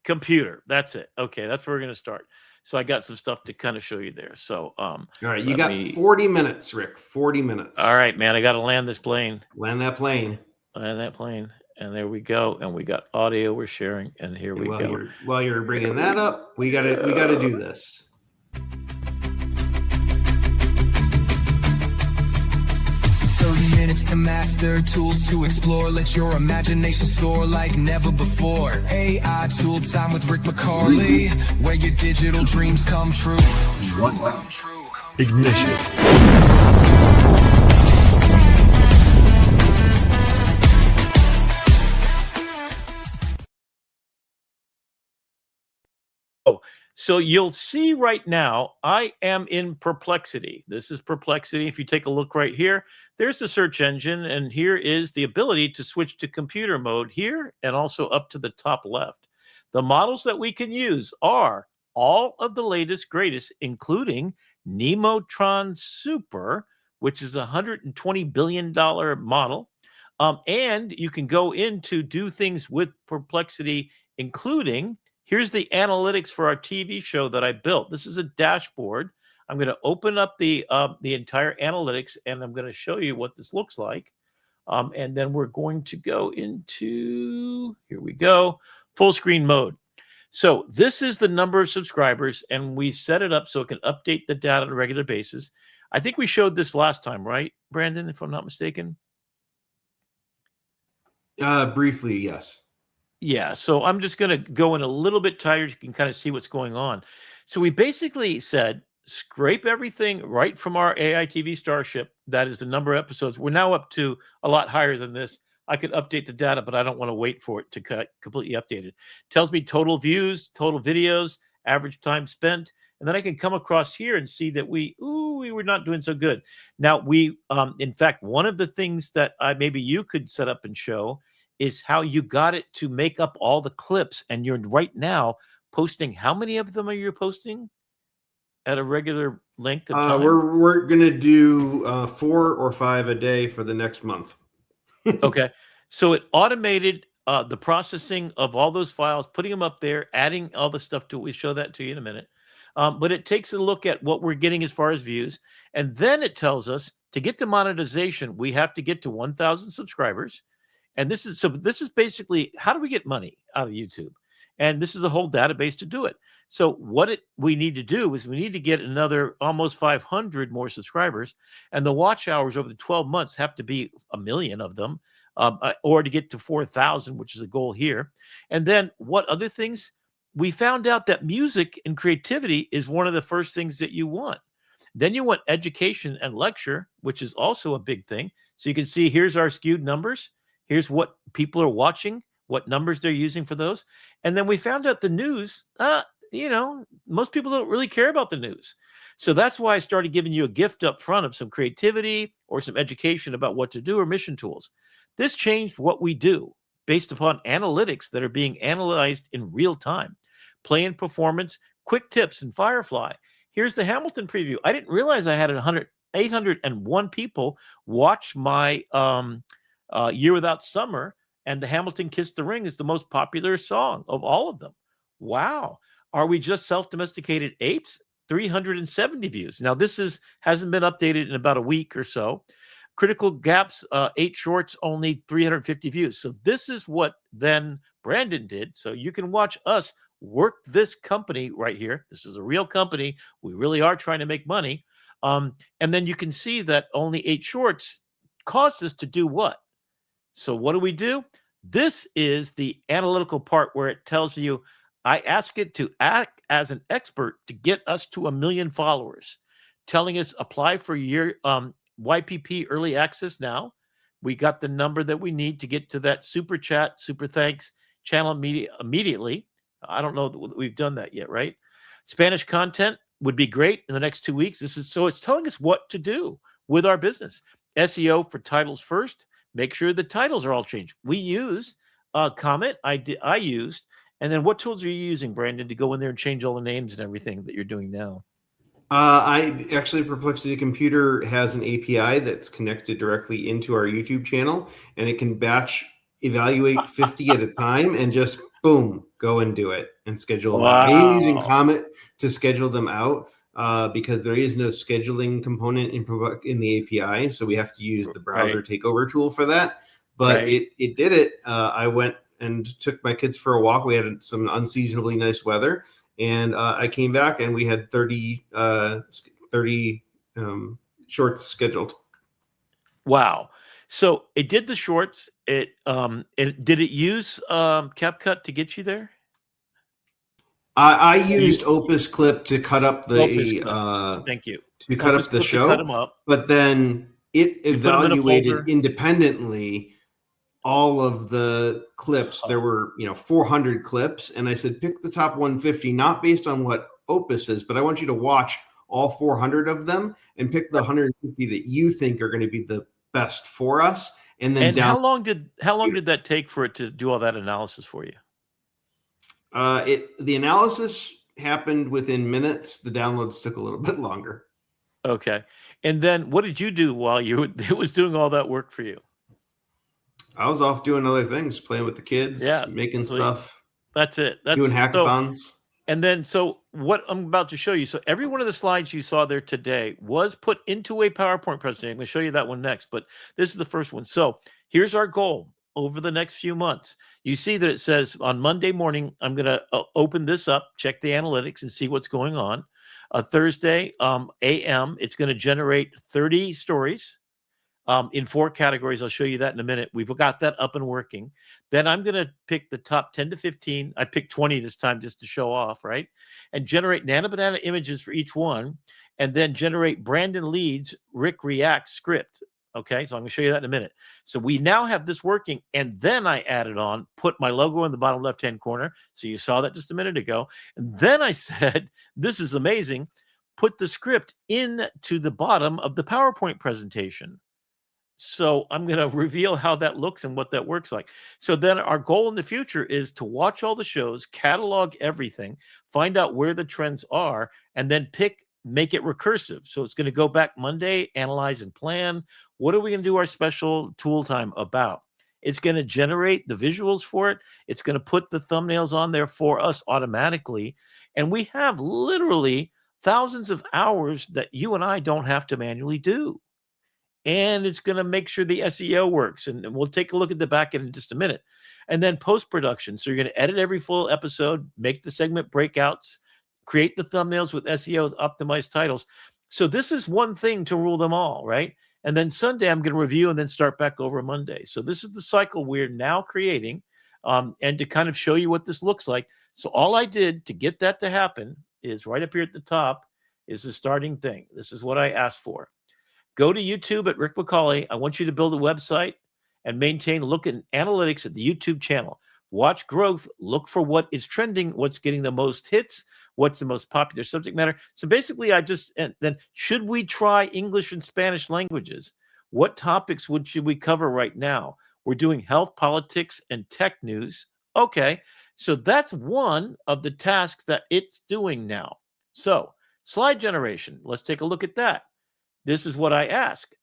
Computer. That's it. Okay, that's where we're going to start. So I got some stuff to kind of show you there. So, all right, you got 40 minutes, Rick. 40 minutes. All right, man. I got to land this plane. Land that plane. Land that plane. And there we go. And we got audio we're sharing. And here we go. While you're bringing that up, we got to do this. 30 minutes to master, tools to explore. Let your imagination soar like never before. AI Tool Time with Rick McCarley, where your digital dreams come true. Ignition. So you'll see right now, I am in Perplexity. This is Perplexity. If you take a look right here, there's the search engine, and here is the ability to switch to computer mode here and also up to the top left. The models that we can use are all of the latest, greatest, including Nemotron Super, which is a $120 billion model. And you can go in to do things with Perplexity, including... Here's the analytics for our TV show that I built. This is a dashboard. I'm going to open up the entire analytics, and I'm going to show you what this looks like. And then we're going to go into, here we go, full screen mode. So this is the number of subscribers, and we've set it up so it can update the data on a regular basis. I think we showed this last time, right, Brandon, if I'm not mistaken? Briefly, yes. Yeah, so I'm just going to go in a little bit tighter. You can kind of see what's going on. So we basically said, scrape everything right from our AITV Starship. That is the number of episodes. We're now up to a lot higher than this. I could update the data, but I don't want to wait for it to get completely updated. Tells me total views, total videos, average time spent. And then I can come across here and see that we were not doing so good. Now, in fact, one of the things that maybe you could set up and show is how you got it to make up all the clips. And you're right now posting. How many of them are you posting at a regular length of time? We're going to do 4 or 5 a day for the next month. Okay. So it automated the processing of all those files, putting them up there, adding all the stuff to it. We show that to you in a minute. But it takes a look at what we're getting as far as views. And then it tells us to get to monetization, we have to get to 1,000 subscribers. And this is basically, how do we get money out of YouTube? And this is the whole database to do it. So what we need to do is we need to get another almost 500 more subscribers. And the watch hours over the 12 months have to be 1 million of them, or to get to 4,000, which is a goal here. And then what other things? We found out that music and creativity is one of the first things that you want. Then you want education and lecture, which is also a big thing. So you can see here's our skewed numbers. Here's what people are watching, what numbers they're using for those. And then we found out the news, most people don't really care about the news. So that's why I started giving you a gift up front of some creativity or some education about what to do or mission tools. This changed what we do based upon analytics that are being analyzed in real time. Play and performance, quick tips in Firefly. Here's the Hamilton preview. I didn't realize I had 801 people watch my Year Without Summer, and the Hamilton Kiss the Ring is the most popular song of all of them. Wow. Are we just self-domesticated apes? 370 views. Now, this hasn't been updated in about a week or so. Critical Gaps, 8 shorts, only 350 views. So this is what then Brandon did. So you can watch us work this company right here. This is a real company. We really are trying to make money. And then you can see that only 8 shorts caused us to do what? So what do? This is the analytical part where it tells you, I ask it to act as an expert to get us to 1 million followers, telling us apply for your YPP early access now. We got the number that we need to get to that super chat, super thanks channel immediately. I don't know that we've done that yet, right? Spanish content would be great in the next 2 weeks. So it's telling us what to do with our business. SEO for titles first. Make sure the titles are all changed. We use Comment. I used. And then what tools are you using, Brandon, to go in there and change all the names and everything that you're doing now? Perplexity Computer has an API that's connected directly into our YouTube channel, and it can batch evaluate 50 at a time and just boom, go and do it and schedule them out. I am using Comet to schedule them out because there is no scheduling component in the API, so we have to use the browser takeover tool for that. But it did it. I went and took my kids for a walk. We had some unseasonably nice weather. And I came back and we had 30 shorts scheduled. Wow. So it did the shorts. Did it use CapCut to get you there? I used Opus Clip to cut up the thank you. To cut up the show. Cut them up. But then it evaluated independently all of the clips. There were 400 clips, and I said pick the top 150, not based on what Opus is, but I want you to watch all 400 of them and pick the 150 that you think are going to be the best for us. And then how long did that take for it to do all that analysis for you? The analysis happened within minutes. The downloads took a little bit longer. Okay. And then what did you do while it was doing all that work for you? I was off doing other things, playing with the kids, making stuff. That's it. Doing hackathons. And then, so what I'm about to show you, so every one of the slides you saw there today was put into a PowerPoint presentation. I'm going to show you that one next, but this is the first one. So here's our goal over the next few months. You see that it says on Monday morning, I'm going to open this up, check the analytics and see what's going on. Thursday, AM, it's going to generate 30 stories. In 4 categories. I'll show you that in a minute. We've got that up and working. Then I'm going to pick the top 10 to 15. I picked 20 this time just to show off, right? And generate Nano Banana images for each one. And then generate Brandon Leeds Rick React script. Okay, so I'm going to show you that in a minute. So we now have this working. And then I added on, put my logo in the bottom left-hand corner. So you saw that just a minute ago. And then I said, this is amazing. Put the script into the bottom of the PowerPoint presentation. So I'm going to reveal how that looks and what that works like. So then our goal in the future is to watch all the shows, catalog everything, find out where the trends are, and then make it recursive. So it's going to go back Monday, analyze and plan. What are we going to do our special tool time about? It's going to generate the visuals for it. It's going to put the thumbnails on there for us automatically. And we have literally thousands of hours that you and I don't have to manually do. And it's going to make sure the SEO works. And we'll take a look at the back end in just a minute. And then post-production. So you're going to edit every full episode, make the segment breakouts, create the thumbnails with SEO, optimized titles. So this is one thing to rule them all, right? And then Sunday, I'm going to review and then start back over Monday. So this is the cycle we're now creating and to kind of show you what this looks like. So all I did to get that to happen is right up here at the top is the starting thing. This is what I asked for. Go to YouTube at Rick McCauley. I want you to build a website and look at analytics at the YouTube channel. Watch growth. Look for what is trending, what's getting the most hits, what's the most popular subject matter. So basically, and then should we try English and Spanish languages? What topics should we cover right now? We're doing health, politics, and tech news. Okay, so that's one of the tasks that it's doing now. So slide generation. Let's take a look at that. This is what I ask.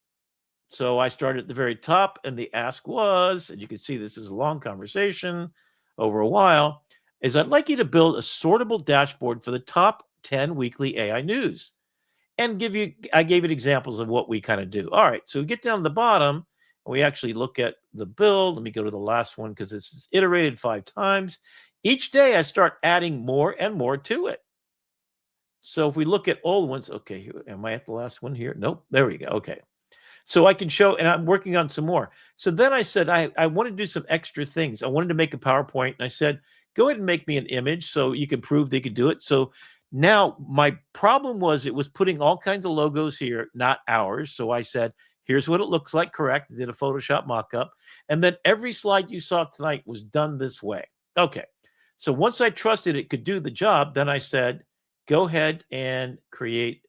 So I started at the very top, and the ask was, and you can see this is a long conversation over a while, is I'd like you to build a sortable dashboard for the top 10 weekly AI news. And I gave it examples of what we kind of do. All right, so we get down to the bottom, and we actually look at the build. Let me go to the last one because this is iterated 5 times. Each day I start adding more and more to it. So if we look at old ones, okay, am I at the last one here? Nope, there we go, okay. So I can show, and I'm working on some more. So then I said, I want to do some extra things. I wanted to make a PowerPoint, and I said, go ahead and make me an image so you can prove they could do it. So now my problem was it was putting all kinds of logos here, not ours. So I said, here's what it looks like, correct. I did a Photoshop mock-up. And then every slide you saw tonight was done this way. Okay. So once I trusted it could do the job, then I said, go ahead and create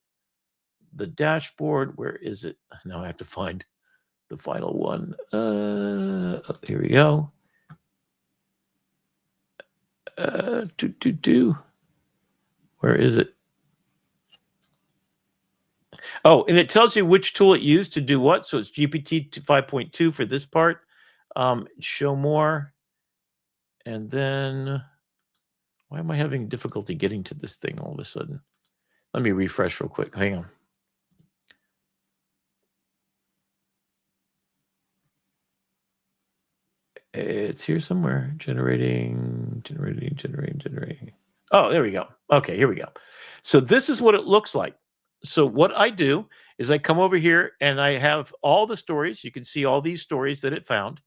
the dashboard. Where is it? Now I have to find the final one. Here we go. Where is it? Oh, and it tells you which tool it used to do what. So it's GPT 5.2 for this part. Show more. And then, why am I having difficulty getting to this thing all of a sudden? Let me refresh real quick. Hang on. It's here somewhere. Generating. Oh, there we go. Okay, here we go. So this is what it looks like. So what I do is I come over here and I have all the stories. You can see all these stories that it found.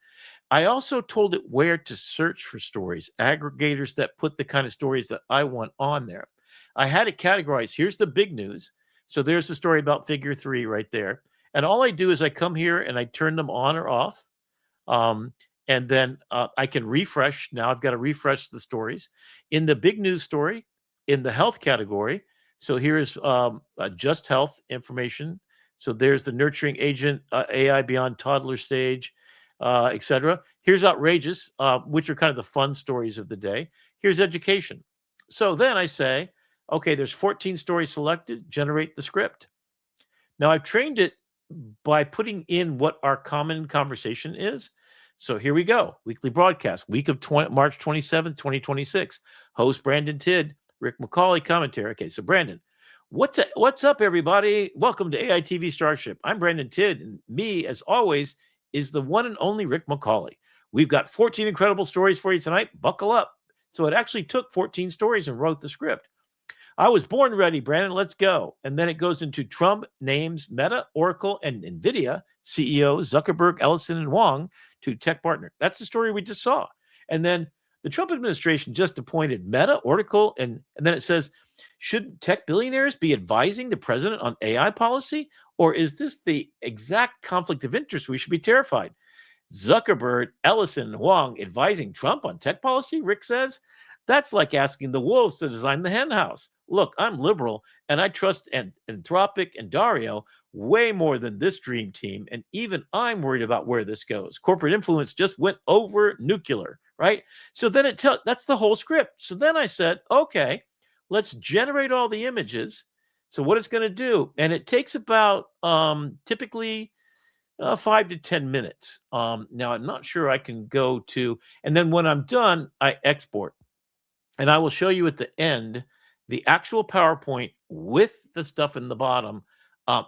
I also told it where to search for stories, aggregators that put the kind of stories that I want on there. I had it categorized. Here's the big news. So there's the story about figure 3 right there. And all I do is I come here and I turn them on or off. And then I can refresh. Now I've got to refresh the stories. In the big news story, in the health category, so here's just health information. So there's the nurturing agent, AI beyond toddler stage, etc. Here's outrageous, which are kind of the fun stories of the day. Here's education. So then I say, okay, there's 14 stories selected, generate the script. Now I've trained it by putting in what our common conversation is. So here we go. Weekly broadcast, week of March 27th, 2026. Host Brandon Tidd, Rick McCauley commentary. Okay, so Brandon, what's up, everybody? Welcome to AITV Starship. I'm Brandon Tidd, and me, as always, is the one and only Rick McCauley. We've got 14 incredible stories for you tonight. Buckle up. So it actually took 14 stories and wrote the script. I was born ready, Brandon. Let's go. And then it goes into Trump names Meta, Oracle, and NVIDIA CEO Zuckerberg, Ellison, and Wang to tech partner. That's the story we just saw. And then the Trump administration just appointed Meta, Oracle, and then it says, should tech billionaires be advising the president on AI policy? Or is this the exact conflict of interest we should be terrified? Zuckerberg, Ellison, and Wang advising Trump on tech policy, Rick says? That's like asking the wolves to design the hen house. Look, I'm liberal, and I trust Anthropic and Dario way more than this dream team, and even I'm worried about where this goes. Corporate influence just went over nuclear, right? So then that's the whole script. So then I said, okay, let's generate all the images. So what it's going to do, and it takes about typically 5 to 10 minutes. Now, I'm not sure I can go to, and then when I'm done, I export. And I will show you at the end the actual PowerPoint with the stuff in the bottom.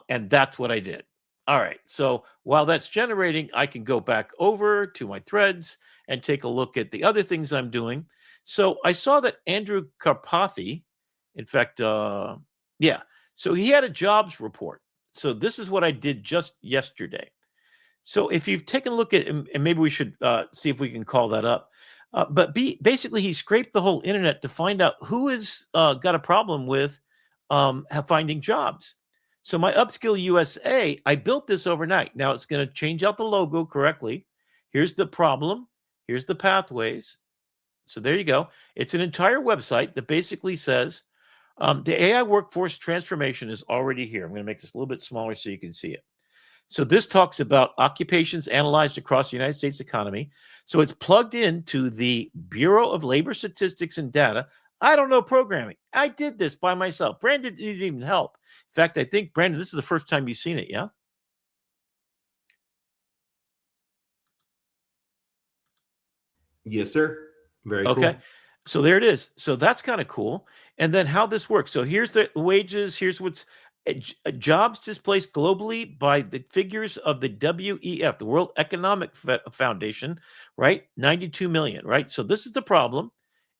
And that's what I did. All right. So while that's generating, I can go back over to my threads and take a look at the other things I'm doing. So I saw that Andrew Karpathy, in fact, so he had a jobs report. So this is what I did just yesterday. So if you've taken a look at, and maybe we should see if we can call that up. But basically, he scraped the whole internet to find out who has got a problem with finding jobs. So my Upskill USA, I built this overnight. Now it's going to change out the logo correctly. Here's the problem. Here's the pathways. So there you go. It's an entire website that basically says the AI workforce transformation is already here. I'm going to make this a little bit smaller so you can see it. So this talks about occupations analyzed across the United States economy. So it's plugged into the Bureau of Labor Statistics and Data. I don't know programming. I did this by myself. Brandon didn't even help. In fact, I think, Brandon, this is the first time you've seen it, yeah? Yes, sir. Very okay. Cool. So there it is. So that's kind of cool. And then how this works. So here's the wages. Here's what's jobs displaced globally by the figures of the WEF, the World Economic Foundation, right? 92 million, right? So this is the problem,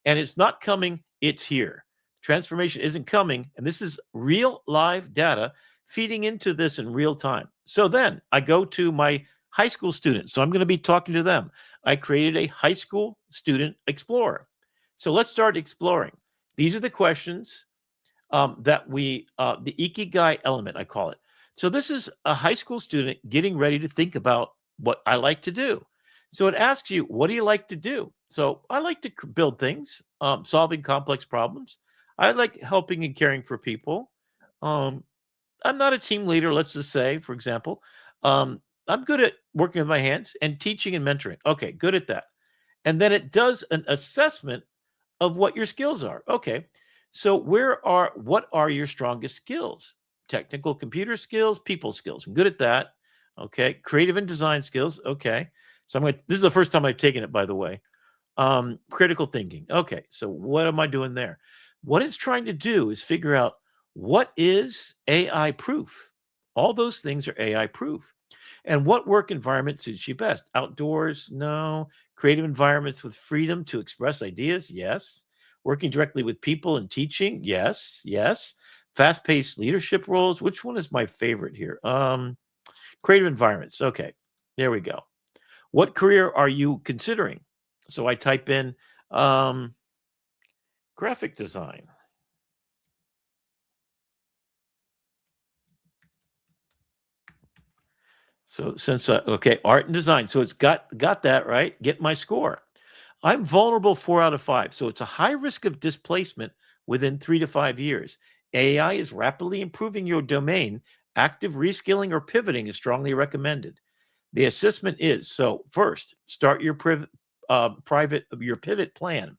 and it's not coming, it's here. Transformation isn't coming, and this is real live data. feeding into this in real time. So then I go to my high school students. So I'm going to be talking to them. I created a high school student explorer. So let's start exploring. These are the questions that the Ikigai element, I call it. So this is a high school student getting ready to think about what I like to do. So it asks you, what do you like to do? So I like to build things, solving complex problems. I like helping and caring for people. I'm not a team leader, let's just say, for example. I'm good at working with my hands and teaching and mentoring. Okay, good at that. And then it does an assessment of what your skills are. Okay, so what are your strongest skills? Technical computer skills, people skills. I'm good at that. Okay, creative and design skills. Okay, so this is the first time I've taken it, by the way. Critical thinking. Okay, so what am I doing there? What it's trying to do is figure out what is AI proof. All those things are AI proof. And what work environment suits you best? Outdoors? No. Creative environments with freedom to express ideas? Yes. Working directly with people and teaching? Yes. Yes. Fast-paced leadership roles? Which one is my favorite here? Creative environments. Okay, there we go. What career are you considering? So I type in graphic design. So since, okay, art and design. So it's got that, right? Get my score. I'm vulnerable 4 out of 5. So it's a high risk of displacement within 3 to 5 years. AI is rapidly improving your domain. Active reskilling or pivoting is strongly recommended. The assessment is, so first, start your pivot plan.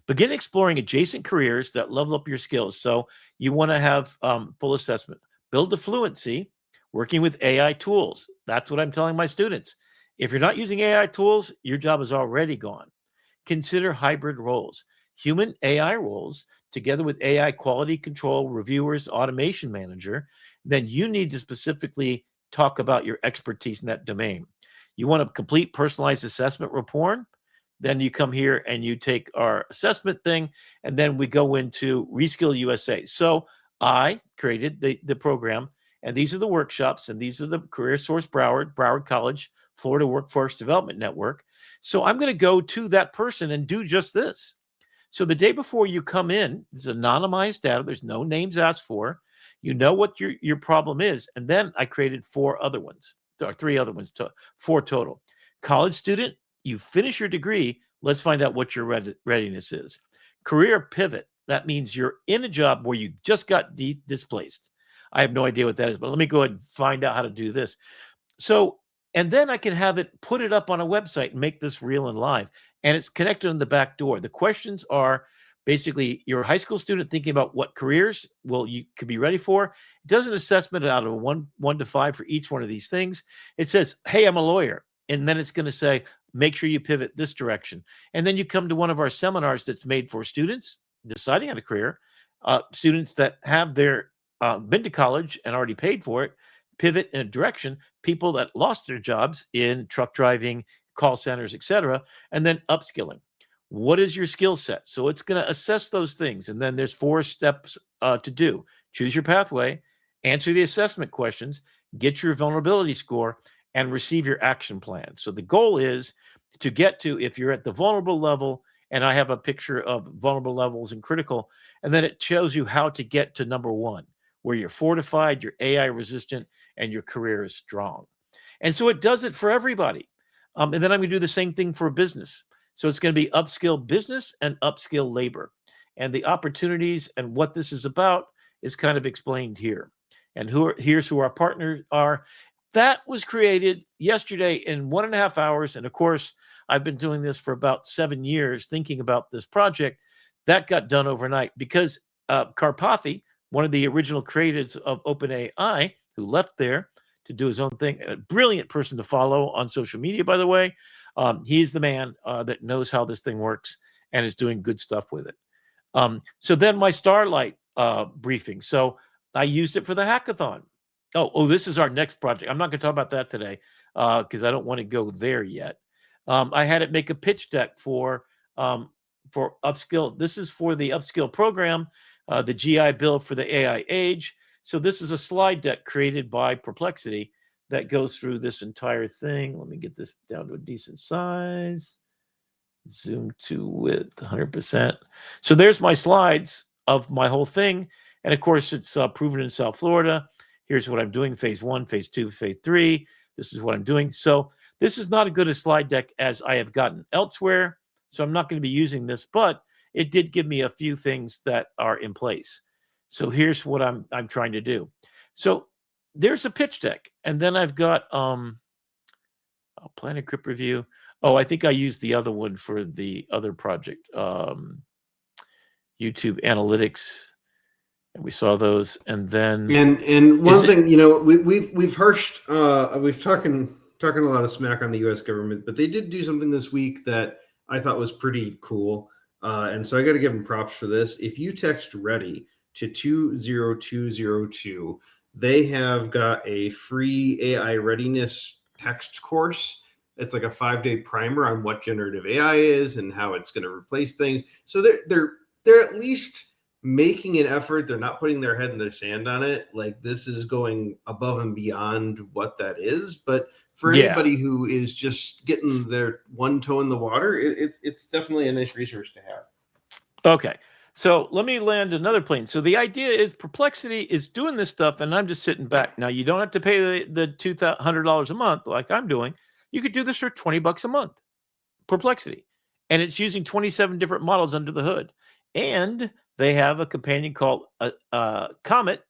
Begin exploring adjacent careers that level up your skills. So you want to have full assessment. Build a fluency. Working with AI tools. That's what I'm telling my students. If you're not using AI tools, your job is already gone. Consider hybrid roles. Human AI roles together with AI quality control, reviewers, automation manager. Then you need to specifically talk about your expertise in that domain. You want a complete personalized assessment report? Then you come here and you take our assessment thing, and then we go into Reskill USA. So I created the program. And these are the workshops, and these are the Career Source Broward College, Florida Workforce Development Network. So I'm going to go to that person and do just this. So the day before you come in, it's anonymized data. There's no names asked for. You know what your problem is. And then I created 4 other ones, or 3 other ones, 4 total. College student, you finish your degree. Let's find out what your readiness is. Career pivot. That means you're in a job where you just got displaced. I have no idea what that is, but let me go ahead and find out how to do this. So, and then I can have it, put it up on a website and make this real and live. And it's connected on the back door. The questions are basically you're a high school student thinking about what careers you could be ready for. It does an assessment out of 1 to 5 for each one of these things. It says, hey, I'm a lawyer. And then it's going to say, make sure you pivot this direction. And then you come to one of our seminars that's made for students deciding on a career, students that have been to college and already paid for it, pivot in a direction, people that lost their jobs in truck driving, call centers, etc., and then upskilling. What is your skill set? So it's going to assess those things. And then there's 4 steps to do. Choose your pathway, answer the assessment questions, get your vulnerability score, and receive your action plan. So the goal is to get to, if you're at the vulnerable level, and I have a picture of vulnerable levels and critical, and then it shows you how to get to number 1. Where you're fortified, you're AI resistant, and your career is strong. And so it does it for everybody. And then I'm going to do the same thing for business. So it's going to be upskill business and upskill labor. And the opportunities and what this is about is kind of explained here. And here's who our partners are. That was created yesterday in 1.5 hours. And of course, I've been doing this for about 7 years, thinking about this project. That got done overnight because Karpathy, one of the original creators of OpenAI, who left there to do his own thing, a brilliant person to follow on social media, by the way. He's the man that knows how this thing works and is doing good stuff with it. So then my Starlight briefing. So I used it for the hackathon. Oh, this is our next project. I'm not going to talk about that today because I don't want to go there yet. I had it make a pitch deck for Upskill. This is for the Upskill program, the GI Bill for the AI age. So this is a slide deck created by Perplexity that goes through this entire thing. Let me get this down to a decent size. Zoom to width 100%. So there's my slides of my whole thing. And of course, it's proven in South Florida. Here's what I'm doing, phase 1, phase 2, phase 3. This is what I'm doing. So this is not as good a slide deck as I have gotten elsewhere. So I'm not going to be using this, but it did give me a few things that are in place. So here's what I'm trying to do. So there's a pitch deck. And then I've got Planet Crypt Review. Oh, I think I used the other one for the other project, YouTube Analytics, and we saw those. And then and one thing, you know, we've harshed, we've talking a lot of smack on the U.S. government, but they did do something this week that I thought was pretty cool, and so I got to give them props for this. If you text READY to 20202, they have got a free AI readiness text course. It's like a 5-day primer on what generative AI is and how it's going to replace things. So they're at least making an effort. They're not putting their head in the sand on it. Like, this is going above and beyond what that is. But for anybody who is just getting their one toe in the water, it's definitely a nice resource to have. Okay. So let me land another plane. So the idea is Perplexity is doing this stuff, and I'm just sitting back. Now, you don't have to pay the $200 a month like I'm doing. You could do this for $20 a month, Perplexity. And it's using 27 different models under the hood. And they have a companion called Comet.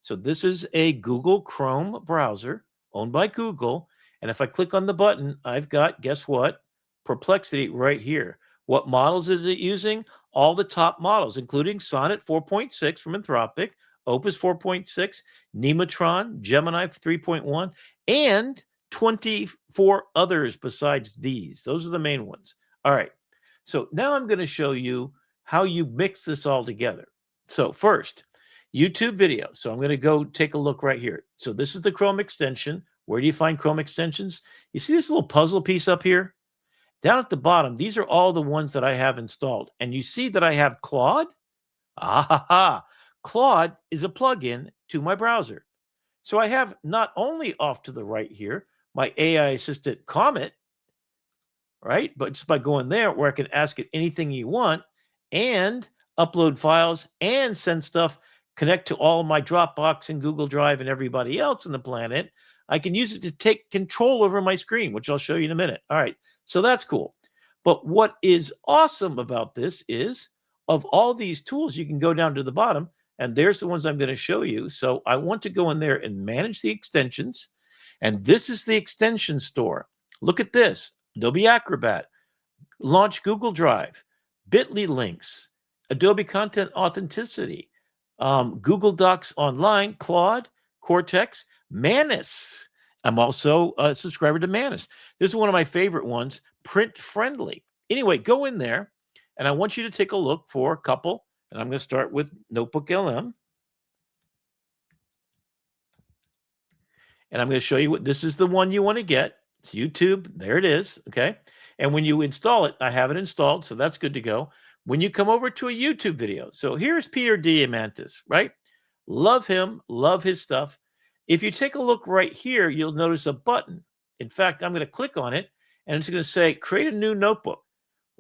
So this is a Google Chrome browser owned by Google. And if I click on the button, I've got, guess what? Perplexity right here. What models is it using? All the top models, including Sonnet 4.6 from Anthropic, Opus 4.6, Nematron, Gemini 3.1, and 24 others besides these. Those are the main ones. All right. So now I'm going to show you how you mix this all together. So first, YouTube video. So I'm going to go take a look right here. So this is the Chrome extension. Where do you find Chrome extensions? You see this little puzzle piece up here? Down at the bottom, these are all the ones that I have installed. And you see that I have Claude? Claude is a plugin to my browser. So I have not only off to the right here, my AI assistant Comet, right? But just by going there, where I can ask it anything you want and upload files and send stuff, connect to all of my Dropbox and Google Drive and everybody else on the planet, I can use it to take control over my screen, which I'll show you in a minute. All right, so that's cool. But what is awesome about this is, of all these tools, you can go down to the bottom, and there's the ones I'm going to show you. So I want to go in there and manage the extensions. And this is the extension store. Look at this. Adobe Acrobat, launch Google Drive, Bitly links, Adobe Content Authenticity, Google Docs Online, Claude, Cortex, Manus. I'm also a subscriber to Manus. This is one of my favorite ones, print friendly. Anyway, go in there, and I want you to take a look for a couple. And I'm going to start with Notebook LM. And I'm going to show you what this is, the one you want to get. It's YouTube. There it is. Okay. And when you install it, I have it installed, so that's good to go. When you come over to a YouTube video, so here's Peter Diamandis, right? Love him, love his stuff. If you take a look right here, you'll notice a button. In fact, I'm going to click on it, and it's going to say, create a new notebook.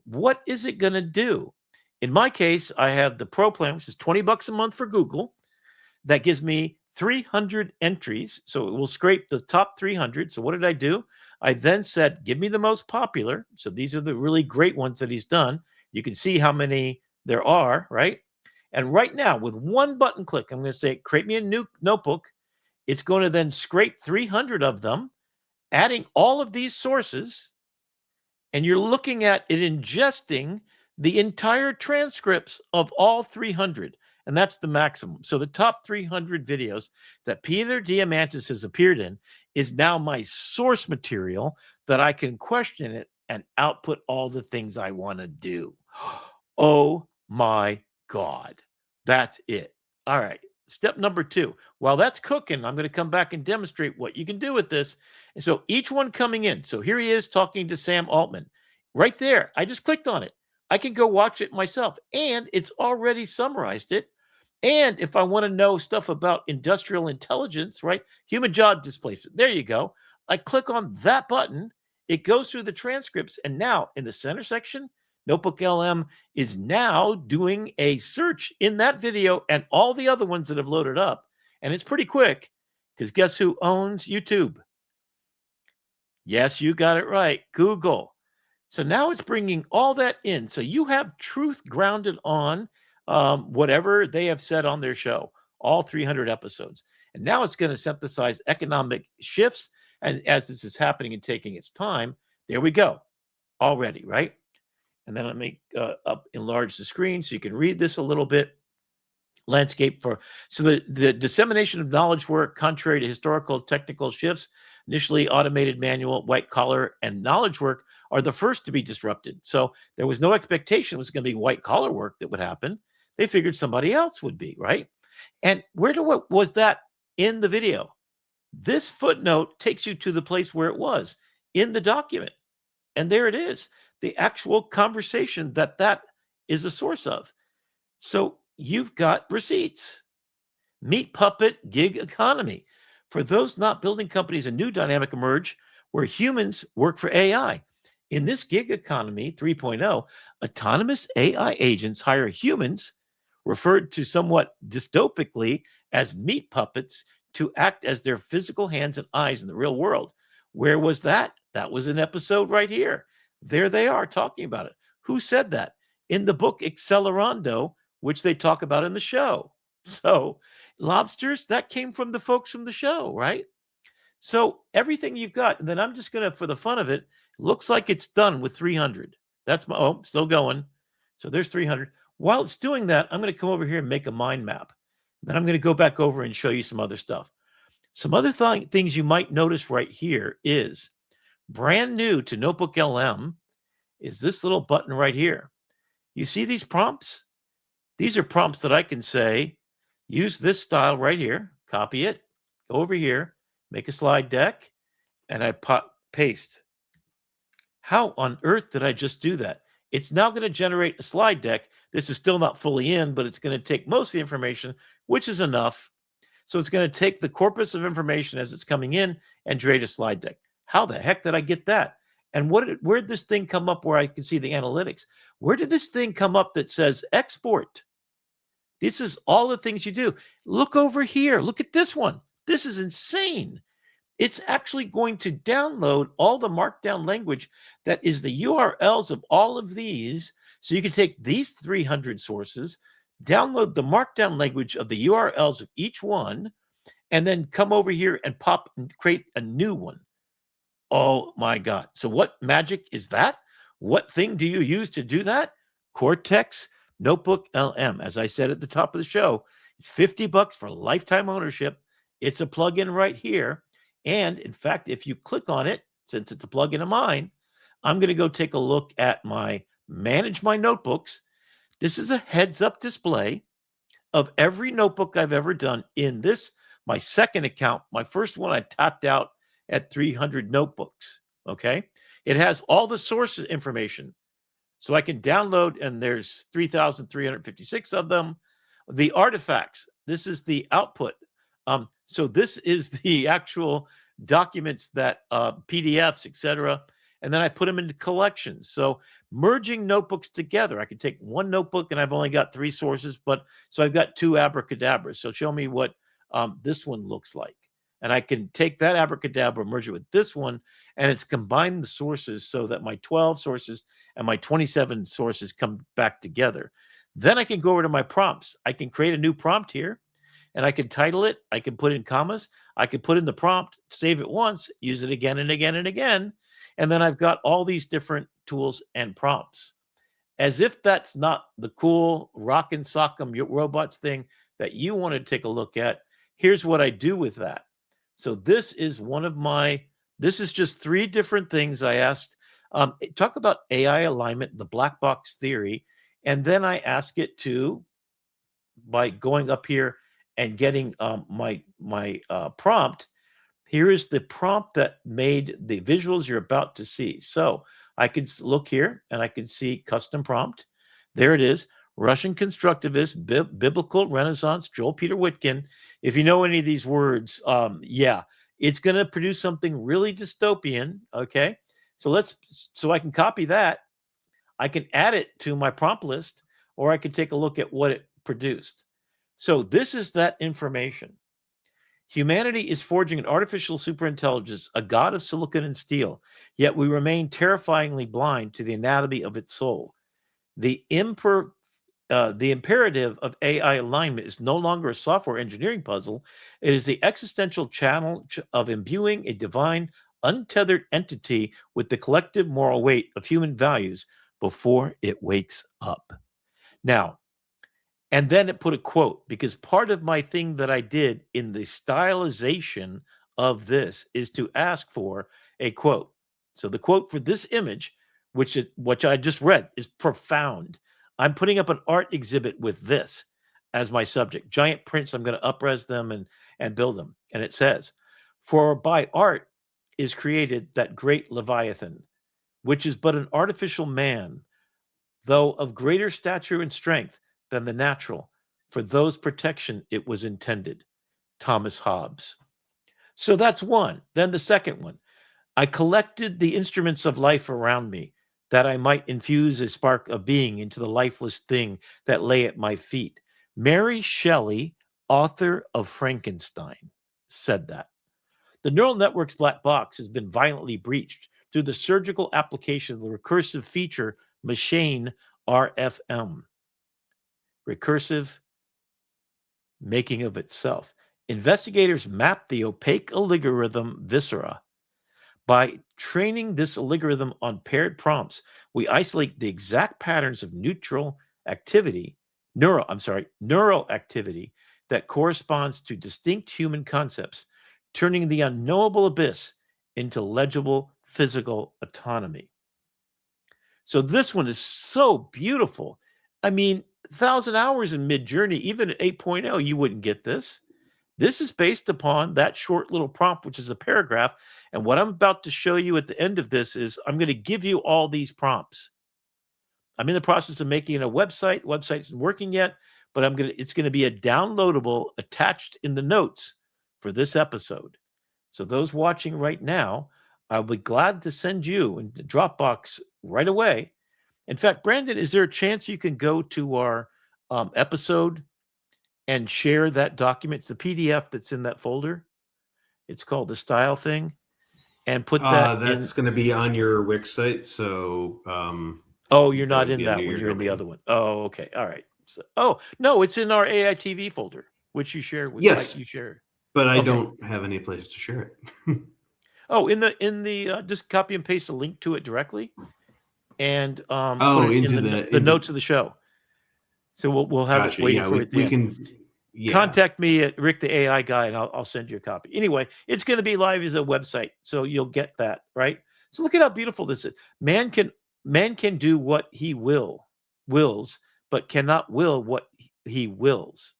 What is it going to do? In my case, I have the Pro plan, which is $20 a month for Google. That gives me 300 entries. So it will scrape the top 300. So what did I do? I then said, give me the most popular. So these are the really great ones that he's done. You can see how many there are, right? And right now, with one button click, I'm going to say, create me a new notebook. It's going to then scrape 300 of them, adding all of these sources. And you're looking at it ingesting the entire transcripts of all 300. And that's the maximum. So the top 300 videos that Peter Diamandis has appeared in is now my source material that I can question it and output all the things I want to do. Oh my God. That's it. All right. Step number 2. While that's cooking, I'm going to come back and demonstrate what you can do with this. And so each one coming in. So here he is talking to Sam Altman. Right there. I just clicked on it. I can go watch it myself. And it's already summarized it And if I want to know stuff about industrial intelligence, right? Human job displacement. There you go. I click on that button. It goes through the transcripts. And now in the center section, Notebook LM is now doing a search in that video and all the other ones that have loaded up. And it's pretty quick because guess who owns YouTube? Yes, you got it right. Google. So now it's bringing all that in. So you have truth grounded on whatever they have said on their show, all 300 episodes. And now it's going to synthesize economic shifts. And as this is happening and taking its time, there we go already, right? And then let me enlarge the screen so you can read this a little bit. Landscape for, so the dissemination of knowledge work, contrary to historical technical shifts, initially automated manual, white collar, and knowledge work are the first to be disrupted. So there was no expectation it was going to be white collar work that would happen. They figured somebody else would be, right? And what was that in the video? This footnote takes you to the place where it was in the document. And there it is, the actual conversation that is a source of. So you've got receipts. Meat puppet gig economy. For those not building companies, a new dynamic emerge where humans work for AI. In this gig economy 3.0, autonomous AI agents hire humans, referred to somewhat dystopically as meat puppets, to act as their physical hands and eyes in the real world. Where was that? That was an episode right here. There they are talking about it. Who said that? In the book Accelerando, which they talk about in the show. So lobsters, that came from the folks from the show, right? So everything you've got, and then I'm just going to, for the fun of it, looks like it's done with 300. That's still going. So there's 300. While it's doing that, I'm going to come over here and make a mind map. Then I'm going to go back over and show you some other stuff. Some other things you might notice right here is brand new to Notebook LM is this little button right here. You see these prompts? These are prompts that I can say, use this style right here, copy it, go over here, make a slide deck, and I paste. How on earth did I just do that? It's now going to generate a slide deck. This is still not fully in, but it's going to take most of the information, which is enough. So it's going to take the corpus of information as it's coming in and generate a slide deck. How the heck did I get that? And where did this thing come up where I can see the analytics? Where did this thing come up that says export? This is all the things you do. Look over here. Look at this one. This is insane. It's actually going to download all the markdown language that is the URLs of all of these. So you can take these 300 sources, download the markdown language of the URLs of each one, and then come over here and pop and create a new one. Oh my God. So what magic is that? What thing do you use to do that? Cortex Notebook LM. As I said at the top of the show, it's $50 for lifetime ownership. It's a plugin right here. And in fact, if you click on it, since it's a plugin of mine, I'm going to go take a look at manage my notebooks. This is a heads-up display of every notebook I've ever done in this, my second account. My first one I tapped out at 300 notebooks, okay? It has all the source information. So I can download, and there's 3,356 of them. The artifacts, this is the output. So this is the actual documents that PDFs, etc. And then I put them into collections. So merging notebooks together, I can take one notebook and I've only got 3 sources, so I've got 2 abracadabras. So show me what this one looks like. And I can take that abracadabra, merge it with this one, and it's combined the sources so that my 12 sources and my 27 sources come back together. Then I can go over to my prompts. I can create a new prompt here, and I can title it. I can put in commas. I can put in the prompt, save it once, use it again and again and again. And then I've got all these different tools and prompts. As if that's not the cool rock and sock'em robots thing that you want to take a look at, here's what I do with that. So this is this is just 3 different things I asked. Talk about AI alignment, the black box theory. And then I ask it to, by going up here and getting my prompt, here is the prompt that made the visuals you're about to see. So I can look here and I can see custom prompt. There it is. Russian constructivist, biblical Renaissance, Joel Peter Witkin. If you know any of these words, yeah, it's going to produce something really dystopian. Okay, so I can copy that. I can add it to my prompt list, or I can take a look at what it produced. So this is that information. Humanity is forging an artificial superintelligence, a god of silicon and steel, yet we remain terrifyingly blind to the anatomy of its soul. The imperative of AI alignment is no longer a software engineering puzzle. It is the existential challenge of imbuing a divine, untethered entity with the collective moral weight of human values before it wakes up. Now, and then it put a quote, because part of my thing that I did in the stylization of this is to ask for a quote. So the quote for this image, which I just read, is profound. I'm putting up an art exhibit with this as my subject. Giant prints, I'm going to upres them and build them. And it says, "For by art is created that great Leviathan, which is but an artificial man, though of greater stature and strength than the natural, for those protection it was intended." Thomas Hobbes. So that's one. Then the second one, "I collected the instruments of life around me, that I might infuse a spark of being into the lifeless thing that lay at my feet." Mary Shelley, author of Frankenstein, said that. The neural network's black box has been violently breached through the surgical application of the recursive feature machine RFM. Recursive making of itself. Investigators mapped the opaque algorithm Viscera. By training this algorithm on paired prompts, we isolate the exact patterns of neural activity that corresponds to distinct human concepts, turning the unknowable abyss into legible physical autonomy. So this one is so beautiful. I mean, 1,000 hours in Mid-Journey, even at 8.0, you wouldn't get this. This is based upon that short little prompt, which is a paragraph. And what I'm about to show you at the end of this is I'm going to give you all these prompts. I'm in the process of making a website. The website isn't working yet, but it's going to be a downloadable attached in the notes for this episode. So those watching right now, I'll be glad to send you in the Dropbox right away. In fact, Brandon, is there a chance you can go to our episode and share that document? It's the PDF that's in that folder. It's called the style thing. And put that that's going to be on your Wix site. So, oh, you're not in that one. You're in the other one. Oh, okay. All right. So, oh, no, it's in our AITV folder, which you share with yes, you share. But I don't have any place to share it. Oh, in the just copy and paste a link to it directly. And put it into the notes of the show. So we'll have it waiting for it. We can contact me at Rick the AI Guy, and I'll send you a copy. Anyway, it's going to be live as a website, so you'll get that, right? So look at how beautiful this is. Man can do what he wills, but cannot will what he wills.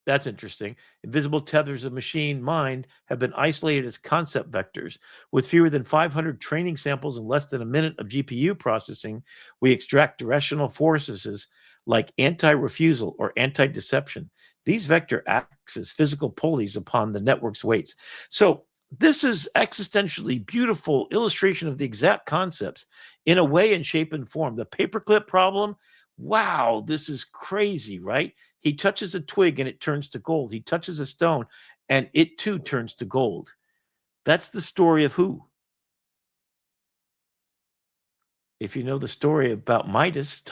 That's interesting. Invisible tethers of machine mind have been isolated as concept vectors. With fewer than 500 training samples and less than a minute of GPU processing, we extract directional forces like anti-refusal or anti-deception. These vector acts as physical pulleys upon the network's weights. So this is existentially beautiful illustration of the exact concepts in a way, in shape, and form. The paperclip problem, wow, this is crazy, right? He touches a twig and it turns to gold. He touches a stone and it too turns to gold. That's the story of who? If you know the story about Midas,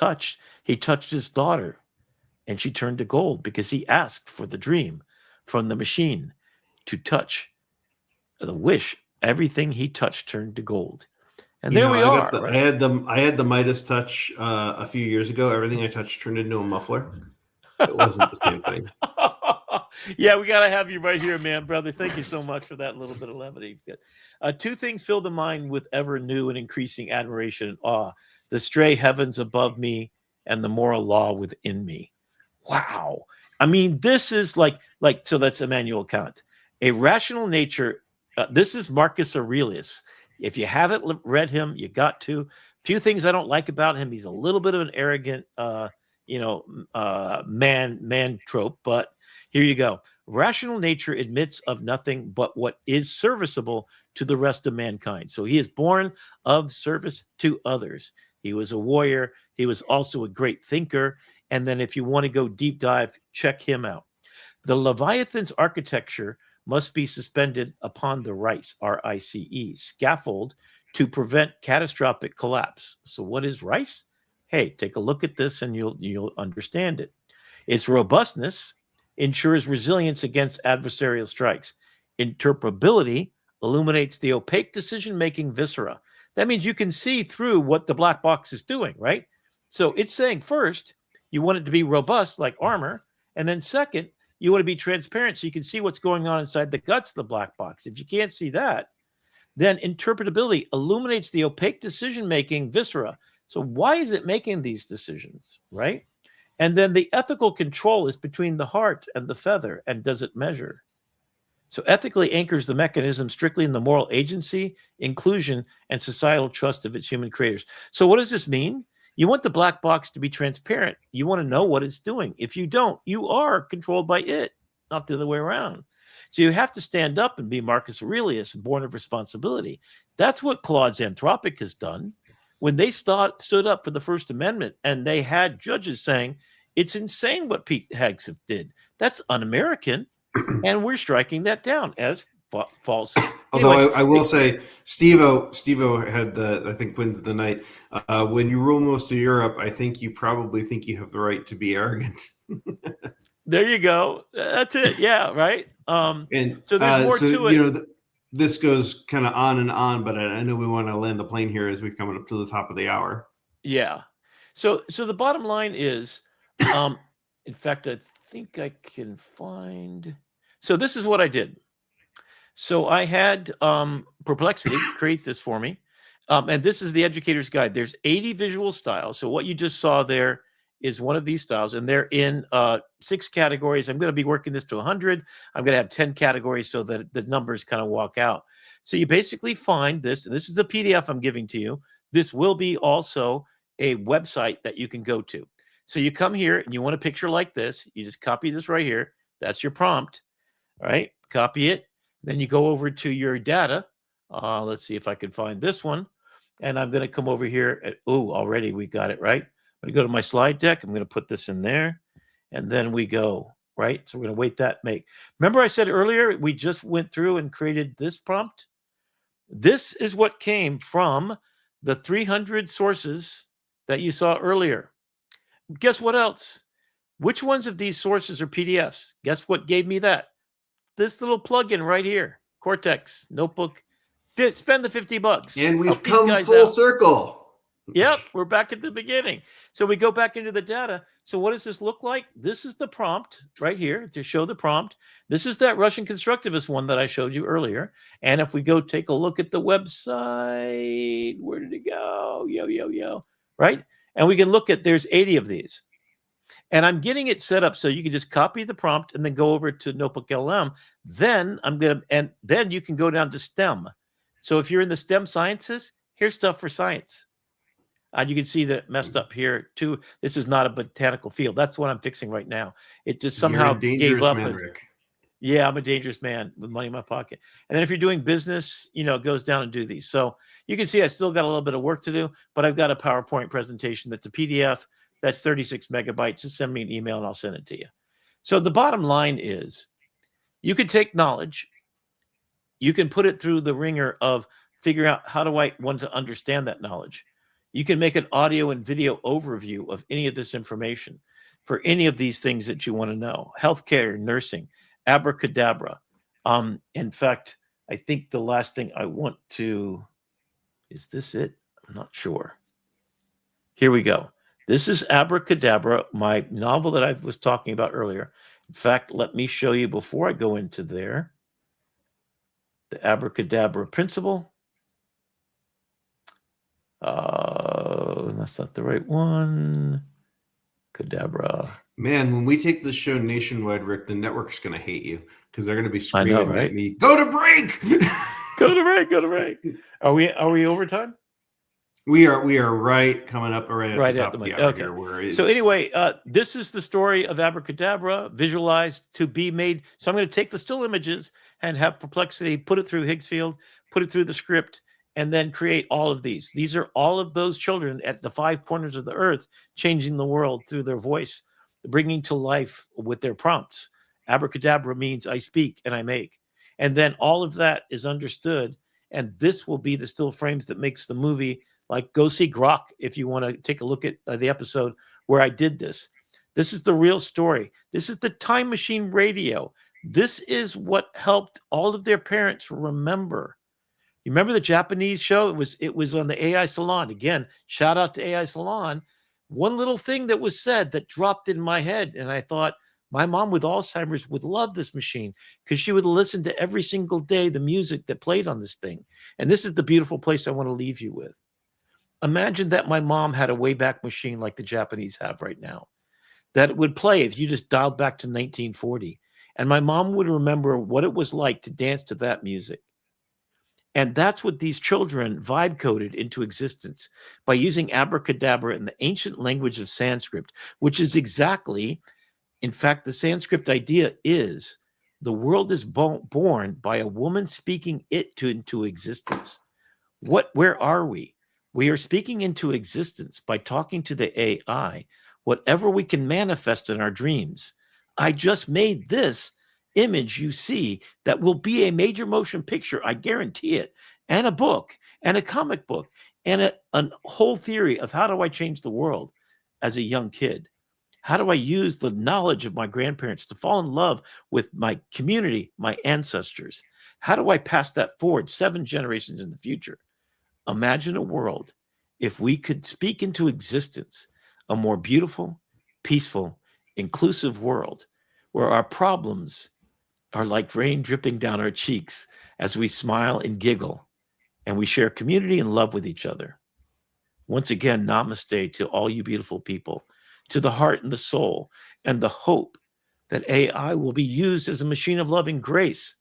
he touched his daughter and she turned to gold because he asked for the dream from the machine to touch the wish. Everything he touched turned to gold. And there we are. I had the Midas touch a few years ago. Everything I touched turned into a muffler. It wasn't the same thing. Yeah, we got to have you right here, man, brother. Thank you so much for that little bit of levity. Two things fill the mind with ever new and increasing admiration and awe: the stray heavens above me and the moral law within me. Wow. I mean, this is like so that's Immanuel Kant. A rational nature. This is Marcus Aurelius. If you haven't read him, you got to. Few things I don't like about him. He's a little bit of an arrogant man trope, but here you go. Rational nature admits of nothing but what is serviceable to the rest of mankind. So he is born of service to others. He was a warrior. He was also a great thinker. And then if you want to go deep dive, check him out. The Leviathan's architecture must be suspended upon the RICE, R-I-C-E, scaffold to prevent catastrophic collapse. So what is RICE? Hey, take a look at this and you'll understand it. Its robustness ensures resilience against adversarial strikes. Interpretability illuminates the opaque decision-making viscera. That means you can see through what the black box is doing, right? So it's saying first, you want it to be robust like armor, and then second, you want to be transparent so you can see what's going on inside the guts of the black box. If you can't see that, then interpretability illuminates the opaque decision-making viscera. So why is it making these decisions, right? And then the ethical control is between the heart and the feather, and does it measure? So ethically anchors the mechanism strictly in the moral agency, inclusion, and societal trust of its human creators. So what does this mean? You want the black box to be transparent. You want to know what it's doing. If you don't, you are controlled by it, not the other way around. So you have to stand up and be Marcus Aurelius, born of responsibility. That's what Claude's Anthropic has done. When they stood up for the First Amendment and they had judges saying, it's insane what Pete Hegseth did. That's un-American. And we're striking that down as false. Although anyway, I will say, Steve-O had I think wins the night. When you rule most of Europe, I think you probably think you have the right to be arrogant. There you go. That's it. Yeah, right. And so there's more to it. You know, this goes kind of on and on, but I know we want to land the plane here as we're coming up to the top of the hour. Yeah. So the bottom line is, in fact, I think I can find. So this is what I did. So I had Perplexity create this for me. And this is the educator's guide. There's 80 visual styles. So what you just saw there is one of these styles, and they're in 6 categories. I'm going to be working this to 100. I'm going to have 10 categories so that the numbers kind of walk out. So you basically find this. This is the PDF I'm giving to you. This will be also a website that you can go to. So you come here and you want a picture like this. You just copy this right here. That's your prompt. All right, copy it. Then you go over to your data. Let's see if I can find this one. And I'm going to come over here. Already we got it right. I'm going to go to my slide deck. I'm going to put this in there. And then we go, right? So we're going to wait that make. Remember I said earlier, we just went through and created this prompt? This is what came from the 300 sources that you saw earlier. Guess what else? Which ones of these sources are PDFs? Guess what gave me that? This little plugin right here, Cortex Notebook. Spend the $50. And we've come full circle. Yep, we're back at the beginning. So we go back into the data. So what does this look like? This is the prompt right here to show the prompt. This is that Russian constructivist one that I showed you earlier. And if we go take a look at the website, where did it go? Yo, right? And we can look at, there's 80 of these. And I'm getting it set up so you can just copy the prompt and then go over to Notebook LM. Then then you can go down to STEM. So if you're in the STEM sciences, here's stuff for science. You can see that messed up here too. This is not a botanical field. That's what I'm fixing right now. It just somehow gave up. Yeah, I'm a dangerous man with money in my pocket. And then if you're doing business, it goes down and do these. So you can see I still got a little bit of work to do, but I've got a PowerPoint presentation that's a PDF. That's 36 megabytes. Just send me an email and I'll send it to you. So the bottom line is you can take knowledge. You can put it through the ringer of figuring out how do I want to understand that knowledge. You can make an audio and video overview of any of this information for any of these things that you want to know. Healthcare, nursing, abracadabra. In fact, I think the last thing I want to, is this it? I'm not sure. Here we go. This is Abracadabra, my novel that I was talking about earlier. In fact, let me show you before I go into there, the Abracadabra principle. That's not the right one. Cadabra. Man, when we take this show nationwide, Rick, the network's going to hate you because they're going to be screaming at me, go to break! Go to break. Are we overtime? We are right coming up right at the top of the hour okay. here. Where So anyway, this is the story of Abracadabra visualized to be made. So I'm going to take the still images and have Perplexity put it through Higgsfield, put it through the script, and then create all of these. These are all of those children at the 5 corners of the earth, changing the world through their voice, bringing to life with their prompts. Abracadabra means I speak and I make. And then all of that is understood. And this will be the still frames that makes the movie. Like, go see Grok if you want to take a look at the episode where I did this. This is the real story. This is the time machine radio. This is what helped all of their parents remember. You remember the Japanese show? It was on the AI Salon. Again, shout out to AI Salon. One little thing that was said that dropped in my head, and I thought, my mom with Alzheimer's would love this machine because she would listen to every single day the music that played on this thing. And this is the beautiful place I want to leave you with. Imagine that my mom had a Wayback Machine like the Japanese have right now, that it would play if you just dialed back to 1940. And my mom would remember what it was like to dance to that music. And that's what these children vibe coded into existence by using abracadabra in the ancient language of Sanskrit, which is exactly, in fact, the Sanskrit idea is the world is born by a woman speaking it into existence. Where are we? We are speaking into existence by talking to the AI, whatever we can manifest in our dreams. I just made this image you see that will be a major motion picture, I guarantee it, and a book, and a comic book, and a whole theory of how do I change the world as a young kid? How do I use the knowledge of my grandparents to fall in love with my community, my ancestors? How do I pass that forward 7 generations in the future? Imagine a world if we could speak into existence a more beautiful, peaceful, inclusive world where our problems are like rain dripping down our cheeks as we smile and giggle and we share community and love with each other. Once again, namaste to all you beautiful people, to the heart and the soul and the hope that AI will be used as a machine of loving grace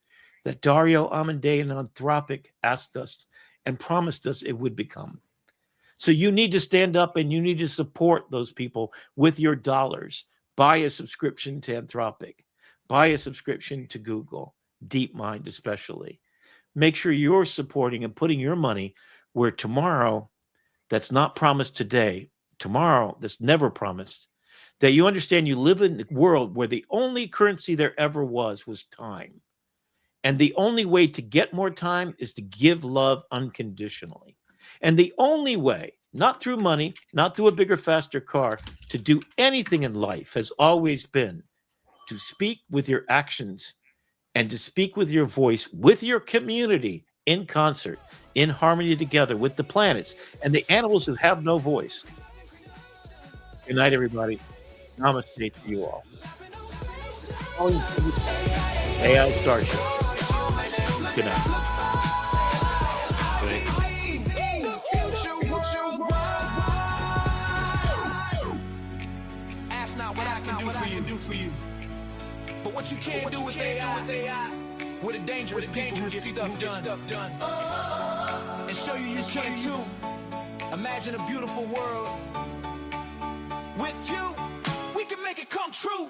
that Dario Amodei and Anthropic asked us and promised us it would become. So you need to stand up and you need to support those people with your dollars. Buy a subscription to Anthropic. Buy a subscription to Google, DeepMind especially. Make sure you're supporting and putting your money where tomorrow that's not promised today, tomorrow that's never promised, that you understand you live in a world where the only currency there ever was time. And the only way to get more time is to give love unconditionally. And the only way, not through money, not through a bigger, faster car, to do anything in life has always been to speak with your actions and to speak with your voice, with your community in concert, in harmony together with the planets and the animals who have no voice. Good night, everybody. Namaste to you all. AI Starship. Good night. Good night. Ask not what I can do for you. But what you can't do with AI, with a dangerous people who get stuff done. And show you can too. Imagine a beautiful world. With you, we can make it come true.